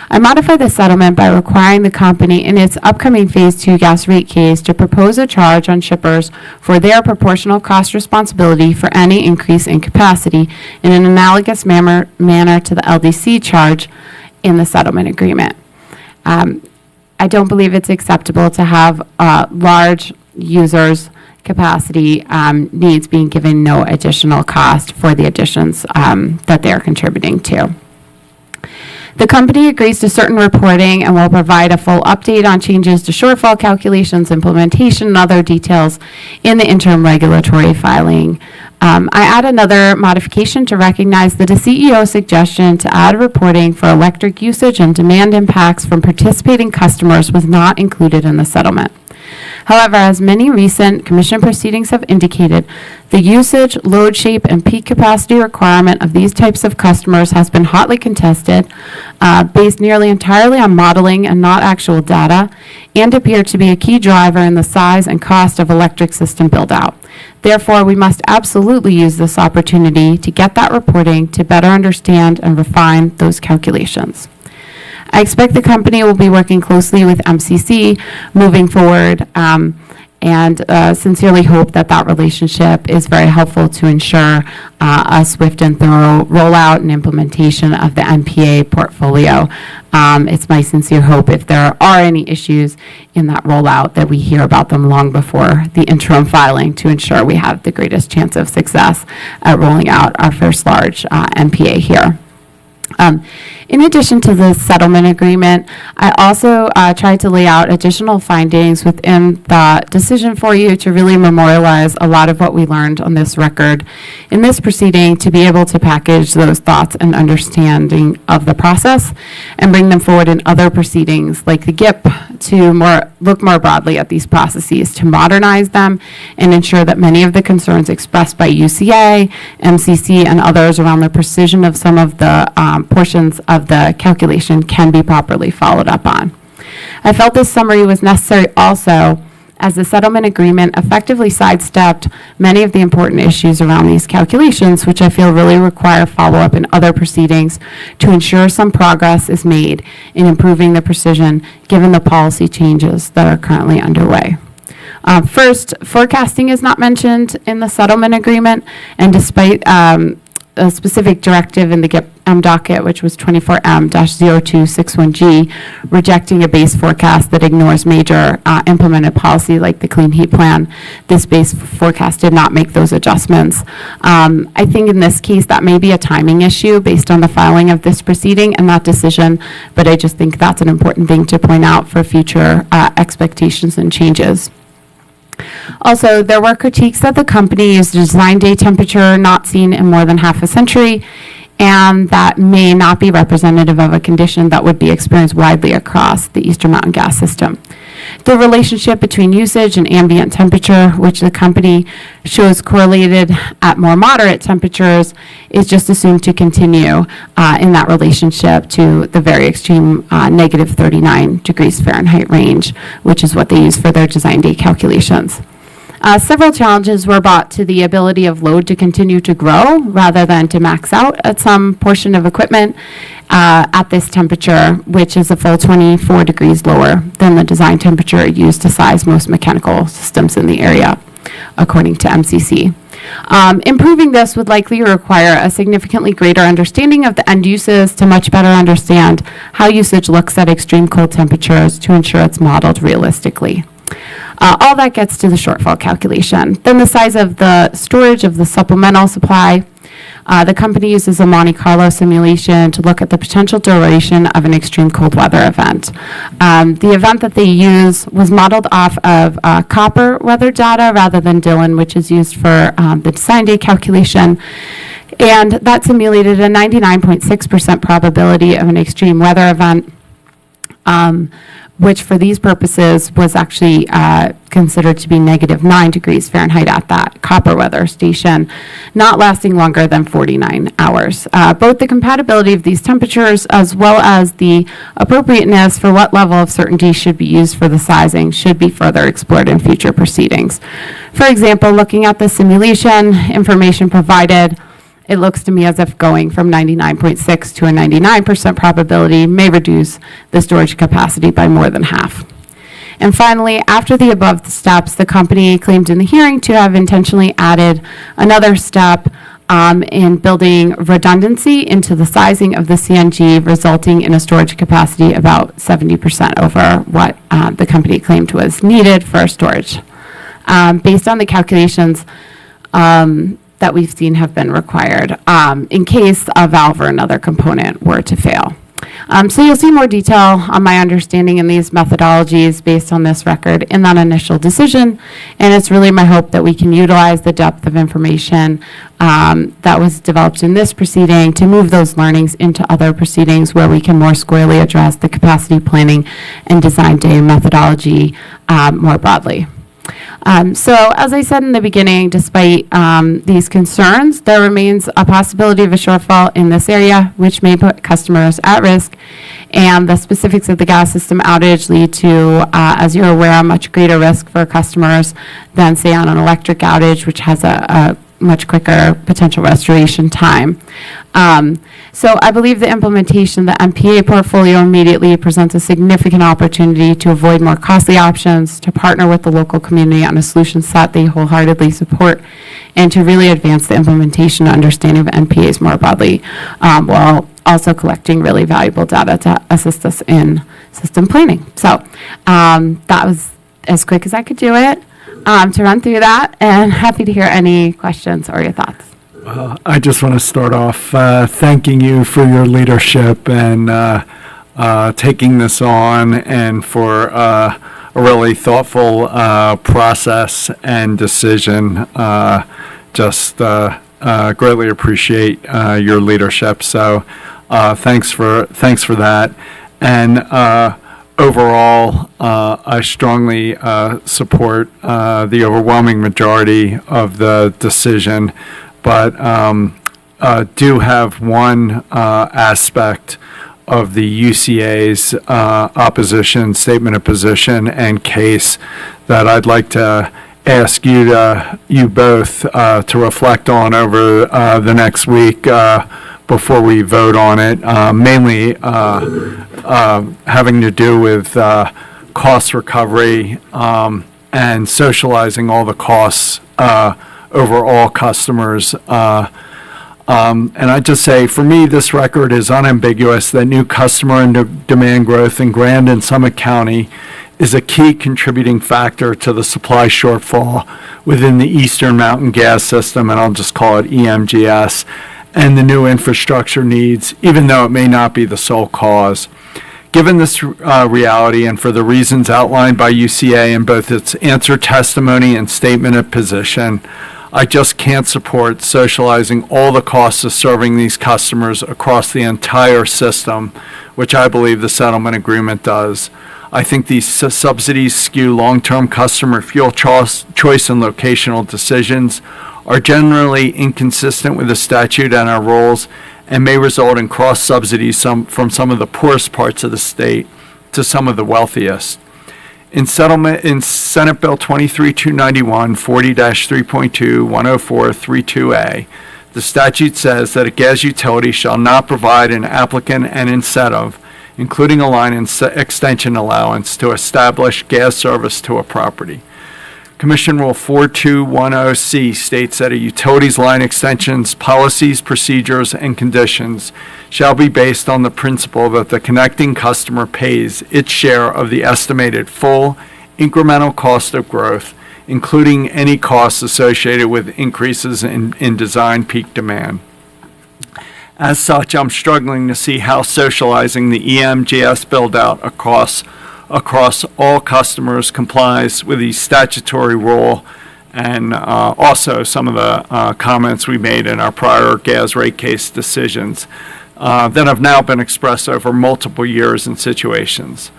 I modify the settlement by requiring the company in its upcoming Phase 2 gas rate case to propose a charge on shippers for their proportional cost responsibility for any increase in capacity in an analogous manner to the LDC charge in the settlement agreement. I don't believe it's acceptable to have large users' capacity needs being given no additional cost for the additions that they're contributing to. The company agrees to certain reporting and will provide a full update on changes to shortfall calculations, implementation, and other details in the interim regulatory filing. I add another modification to recognize that a CEO suggestion to add reporting for electric usage and demand impacts from participating customers was not included in the settlement. However, as many recent Commission proceedings have indicated, the usage, load shape, and peak capacity requirement of these types of customers has been hotly contested, based nearly entirely on modeling and not actual data, and appear to be a key driver in the size and cost of electric system build-out. Therefore, we must absolutely use this opportunity to get that reporting to better understand and refine those calculations. I expect the company will be working closely with MCC moving forward, and sincerely hope that that relationship is very helpful to ensure a swift and thorough rollout and implementation of the MPA portfolio. It's my sincere hope, if there are any issues in that rollout, that we hear about them long before the interim filing to ensure we have the greatest chance of success at rolling out our first large MPA here. In addition to the settlement agreement, I also tried to lay out additional findings within the decision for you to really memorialize a lot of what we learned on this record in this proceeding, to be able to package those thoughts and understanding of the process and bring them forward in other proceedings like the GIP, to look more broadly at these processes, to modernize them and ensure that many of the concerns expressed by UCA, MCC, and others around the precision of some of the portions of the calculation can be properly followed up on. I felt this summary was necessary also as the settlement agreement effectively sidestepped many of the important issues around these calculations, which I feel really require follow-up in other proceedings to ensure some progress is made in improving the precision given the policy changes that are currently underway. First, forecasting is not mentioned in the settlement agreement, and despite a specific directive in the GIP docket, which was 24M-0261G, rejecting a base forecast that ignores major implemented policy like the Clean Heat Plan, this base forecast did not make those adjustments. I think in this case that may be a timing issue based on the filing of this proceeding and that decision, but I just think that's an important thing to point out for future expectations and changes. Also, there were critiques that the company used a design day temperature not seen in more than half a century, and that may not be representative of a condition that would be experienced widely across the Eastern Mountain gas system. The relationship between usage and ambient temperature, which the company shows correlated at more moderate temperatures, is just assumed to continue in that relationship to the very extreme negative 39 degrees Fahrenheit range, which is what they use for their design day calculations. Several challenges were brought to the ability of load to continue to grow rather than to max out at some portion of equipment at this temperature, which is a full 24 degrees lower than the design temperature used to size most mechanical systems in the area, according to MCC. Improving this would likely require a significantly greater understanding of the end uses to much better understand how usage looks at extreme cold temperatures to ensure it's modeled realistically. All that gets to the shortfall calculation. Then the size of the storage of the supplemental supply. The company uses a Monte Carlo simulation to look at the potential duration of an extreme cold weather event. The event that they use was modeled off of copper weather data rather than Dillon, which is used for the design day calculation. And that simulated a 99.6% probability of an extreme weather event, which for these purposes was actually considered to be negative 9 degrees Fahrenheit at that copper weather station, not lasting longer than 49 hours. Both the compatibility of these temperatures as well as the appropriateness for what level of certainty should be used for the sizing should be further explored in future proceedings. For example, looking at the simulation information provided, it looks to me as if going from 99.6 to a 99% probability may reduce the storage capacity by more than half. And finally, after the above steps, the company claimed in the hearing to have intentionally added another step in building redundancy into the sizing of the CNG, resulting in a storage capacity about 70% over what the company claimed was needed for storage. Based on the calculations that we've seen have been required in case a valve or another component were to fail. So you'll see more detail on my understanding in these methodologies based on this record in that initial decision, and it's really my hope that we can utilize the depth of information that was developed in this proceeding to move those learnings into other proceedings where we can more squarely address the capacity planning and design day methodology more broadly. So as I said in the beginning, despite these concerns, there remains a possibility of a shortfall in this area, which may put customers at risk. And the specifics of the gas system outage lead to, as you're aware, a much greater risk for customers than, say, on an electric outage, which has a much quicker potential restoration time. So I believe the implementation of the MPA portfolio immediately presents a significant opportunity to avoid more costly options, to partner with the local community on a solution set they wholeheartedly support, and to really advance the implementation and understanding of MPAs more broadly, while also collecting really valuable data to assist us in system planning. So that was as quick as I could do it to run through that, and happy to hear any questions or your thoughts. I just want to start off thanking you for your leadership and taking this on, and for a really thoughtful process and decision. Just greatly appreciate your leadership. So thanks for that. And overall, I strongly support the overwhelming majority of the decision, but do have one aspect of the UCA's opposition statement of position and case that I'd like to ask you both to reflect on over the next week before we vote on it, mainly having to do with cost recovery and socializing all the costs over all customers. And I just say, for me, this record is unambiguous that new customer and demand growth in Grand and Summit County is a key contributing factor to the supply shortfall within the Eastern Mountain Gas System, and I'll just call it EMGS, and the new infrastructure needs, even though it may not be the sole cause. Given this reality, and for the reasons outlined by UCA in both its answer testimony and statement of position, I just can't support socializing all the costs of serving these customers across the entire system, which I believe the settlement agreement does. I think these subsidies skew long-term customer fuel choice and locational decisions, are generally inconsistent with the statute and our rules, and may result in cross-subsidies from some of the poorest parts of the state to some of the wealthiest. In Senate Bill 23291, 40-3.2, 10432A, the statute says that a gas utility shall not provide an applicant an incentive, including a line extension allowance, to establish gas service to a property. Commission Rule 4210C states that a utility's line extension's policies, procedures, and conditions shall be based on the principle that the connecting customer pays its share of the estimated full incremental cost of growth, including any costs associated with increases in design peak demand. As such, I'm struggling to see how socializing the EMGS build-out across all customers complies with the statutory rule, and also some of the comments we made in our prior gas rate case decisions that have now been expressed over multiple years and situations.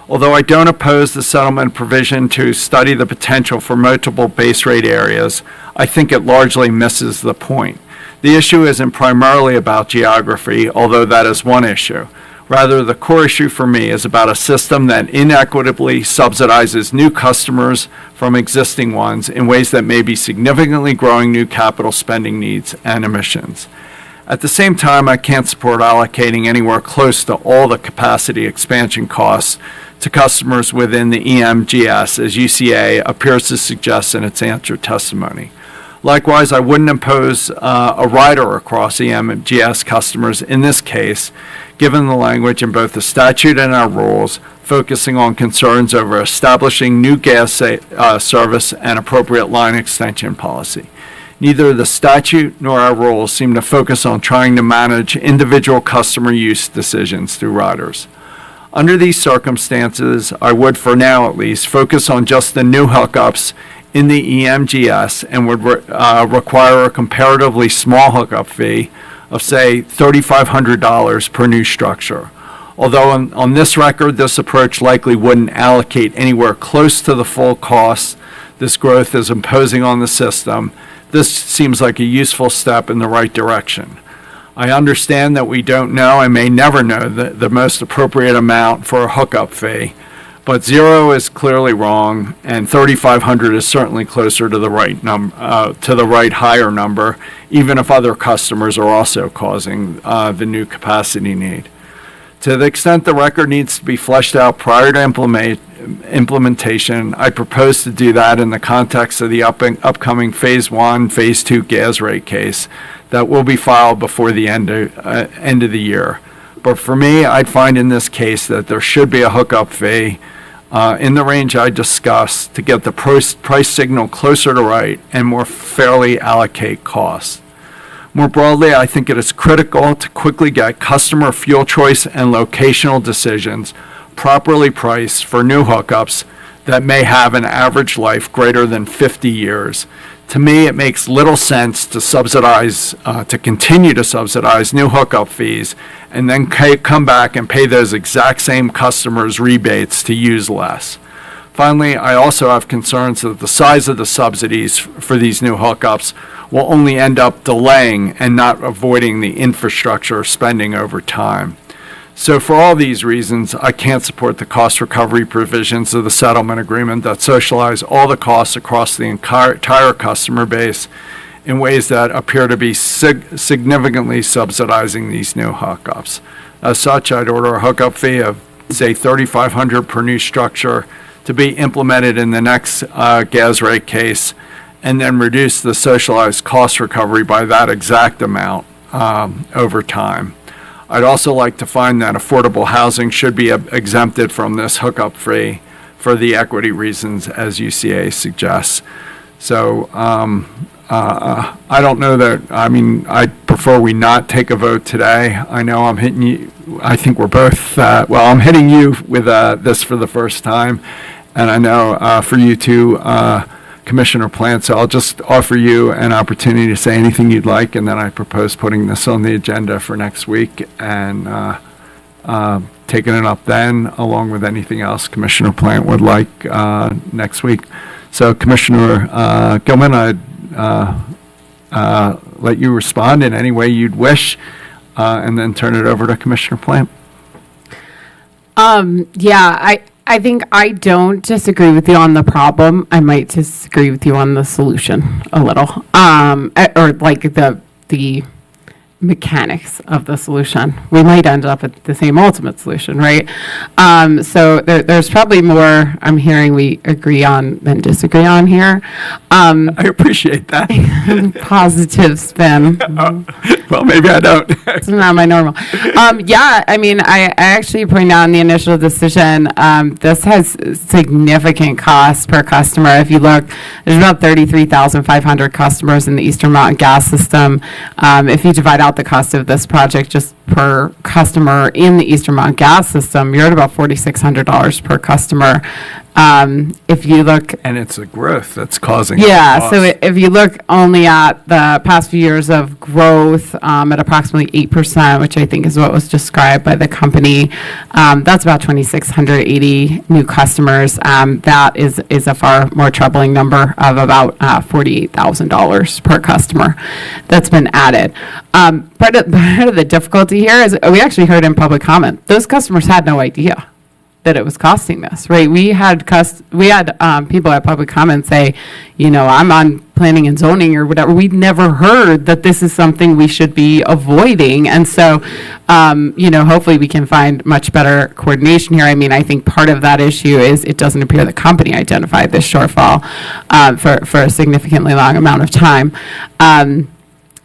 Although I don't oppose the settlement provision to study the potential for multiple base rate areas, I think it largely misses the point. The issue isn't primarily about geography, although that is one issue. Rather, the core issue for me is about a system that inequitably subsidizes new customers from existing ones in ways that may be significantly growing new capital spending needs and emissions. At the same time, I can't support allocating anywhere close to all the capacity expansion costs to customers within the EMGS, as UCA appears to suggest in its answer testimony. Likewise, I wouldn't impose a rider across EMGS customers in this case, given the language in both the statute and our rules, focusing on concerns over establishing new gas service and appropriate line extension policy. Neither the statute nor our rules seem to focus on trying to manage individual customer use decisions through riders. Under these circumstances, I would, for now at least, focus on just the new hookups in the EMGS and would require a comparatively small hookup fee of, say, $3,500 per new structure. Although on this record, this approach likely wouldn't allocate anywhere close to the full cost this growth is imposing on the system, this seems like a useful step in the right direction. I understand that we don't know and may never know the most appropriate amount for a hookup fee, but zero is clearly wrong, and 3,500 is certainly closer to the right higher number, even if other customers are also causing the new capacity need. To the extent the record needs to be fleshed out prior to implementation, I propose to do that in the context of the upcoming Phase 1, Phase 2 gas rate case that will be filed before the end of the year. But for me, I'd find in this case that there should be a hookup fee in the range I discussed to get the price signal closer to right and more fairly allocate costs. More broadly, I think it is critical to quickly get customer fuel choice and locational decisions properly priced for new hookups that may have an average life greater than 50 years. To me, it makes little sense to continue to subsidize new hookup fees and then come back and pay those exact same customers rebates to use less. Finally, I also have concerns that the size of the subsidies for these new hookups will only end up delaying and not avoiding the infrastructure spending over time. So for all these reasons, I can't support the cost recovery provisions of the settlement agreement that socialize all the costs across the entire customer base in ways that appear to be significantly subsidizing these new hookups. As such, I'd order a hookup fee of, say, $3,500 per new structure to be implemented in the next gas rate case, and then reduce the socialized cost recovery by that exact amount over time. I'd also like to find that affordable housing should be exempted from this hookup fee for the equity reasons as UCA suggests. So I don't know that, I prefer we not take a vote today. I know I'm hitting you, I think we're both, I'm hitting you with this for the first time. And I know for you too, Commissioner Plant, so I'll just offer you an opportunity to say anything you'd like, and then I propose putting this on the agenda for next week and taking it up then, along with anything else Commissioner Plant would like next week. So Commissioner Gilman, I'd let you respond in any way you'd wish, and then turn it over to Commissioner Plant. I think I don't disagree with you on the problem. I might disagree with you on the solution a little, or like the mechanics of the solution. We might end up at the same ultimate solution, right? So there's probably more I'm hearing we agree on than disagree on here. I appreciate that. Positive spin. Well, maybe I don't. It's not my normal. I actually point out in the initial decision, this has significant costs per customer. If you look, there's about 33,500 customers in the Eastern Mountain gas system. If you divide out the cost of this project just per customer in the Eastern Mountain gas system, you're at about $4,600 per customer. If you look, and it's a growth that's causing so if you look only at the past few years of growth at approximately 8%, which I think is what was described by the company, that's about 2,680 new customers. That is a far more troubling number of about $48,000 per customer that's been added. Part of the difficulty here is we actually heard in public comment, those customers had no idea that it was costing this, right? We had people at public comment say, I'm on planning and zoning or whatever. We'd never heard that this is something we should be avoiding. And so, hopefully we can find much better coordination here. I think part of that issue is it doesn't appear the company identified this shortfall for a significantly long amount of time.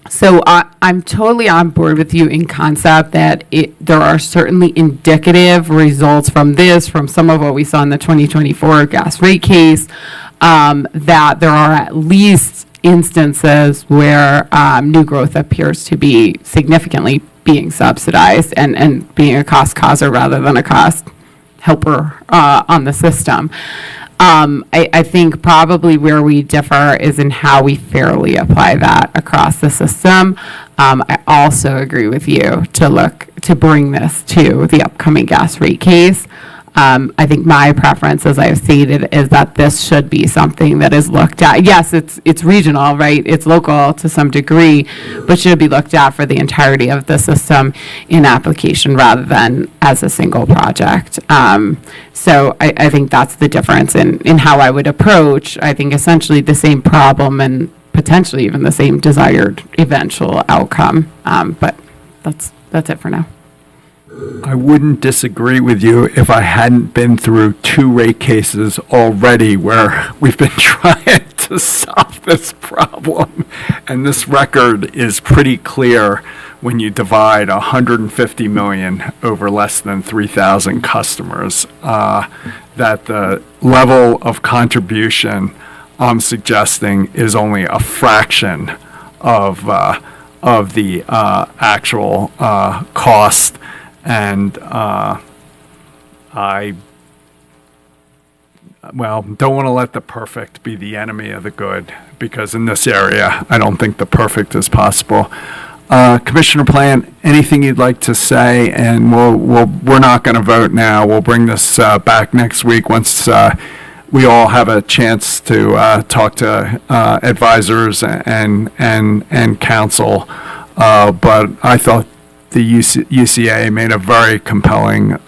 So I'm totally on board with you in concept that there are certainly indicative results from some of what we saw in the 2024 gas rate case, that there are at least instances where new growth appears to be significantly being subsidized and being a cost causer rather than a cost helper on the system. I think probably where we differ is in how we fairly apply that across the system. I also agree with you to bring this to the upcoming gas rate case. I think my preference, as I've stated, is that this should be something that is looked at. Yes, it's regional, right? It's local to some degree, but should be looked at for the entirety of the system in application rather than as a single project. So I think that's the difference in how I would approach, I think, essentially the same problem and potentially even the same desired eventual outcome. But that's it for now. I wouldn't disagree with you if I hadn't been through 2 rate cases already where we've been trying to solve this problem. And this record is pretty clear when you divide $150 million over less than 3,000 customers, that the level of contribution I'm suggesting is only a fraction of of the actual cost. And I don't want to let the perfect be the enemy of the good, because in this area, I don't think the perfect is possible. Commissioner Plant, anything you'd like to say? And we're not going to vote now. We'll bring this back next week once we all have a chance to talk to advisors and counsel. But I thought the UCA made a very compelling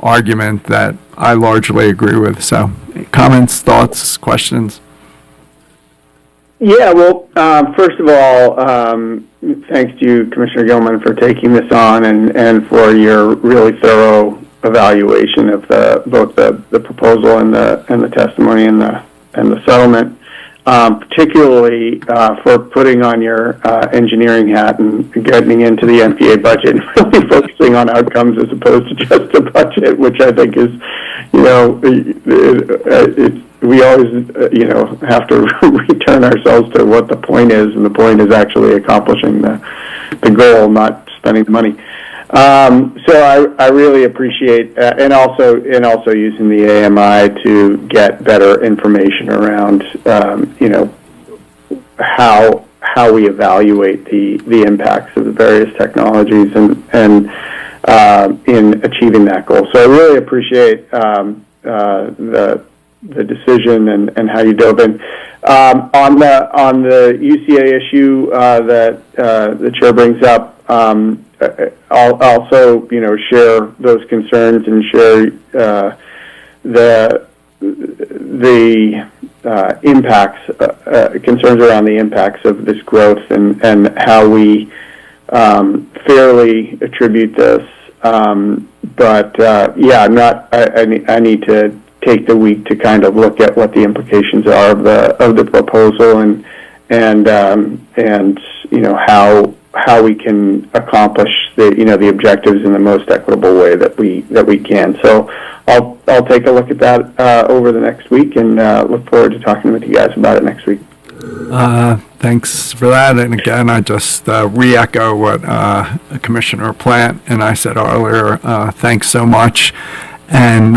argument that I largely agree with. So, comments, thoughts, questions? Yeah, well, first of all, thanks to you, Commissioner Gilman, for taking this on and for your really thorough evaluation of both the proposal and the testimony and the settlement. Particularly for putting on your engineering hat and getting into the MPA budget and really focusing on outcomes as opposed to just a budget, which I think is, we always, have to return ourselves to what the point is, and the point is actually accomplishing the goal, not spending the money. So I really appreciate, and also using the AMI to get better information around, how we evaluate the impacts of the various technologies and in achieving that goal. So I really appreciate the decision and how you dove in. On the UCA issue that the chair brings up, I'll also, share those concerns and share the impacts, concerns around the impacts of this growth and how we fairly attribute this. But I need to take the week to kind of look at what the implications are of the proposal and how we can accomplish the objectives in the most equitable way that we can. So I'll take a look at that over the next week and look forward to talking with you guys about it next week. Thanks for that. And again, I just re-echo what Commissioner Plant and I said earlier. Thanks so much. And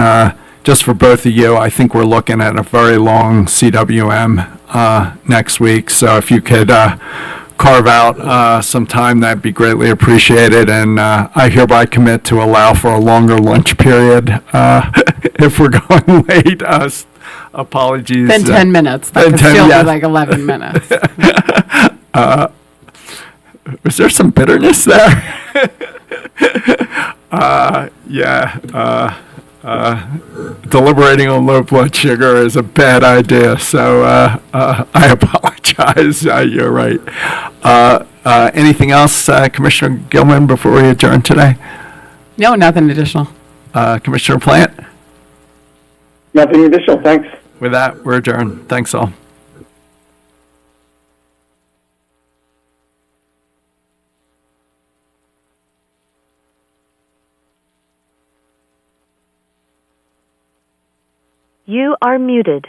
just for both of you, I think we're looking at a very long CWM next week. So if you could carve out some time, that'd be greatly appreciated. And I hereby commit to allow for a longer lunch period if we're going late. Apologies. Then 10 minutes. That could still be like 11 minutes. Was there some bitterness there? Deliberating on low blood sugar is a bad idea, so I apologize. You're right. Anything else, Commissioner Gilman, before we adjourn today? No, nothing additional. Commissioner Plant? Nothing additional, thanks. With that, we're adjourned. Thanks all. You are muted.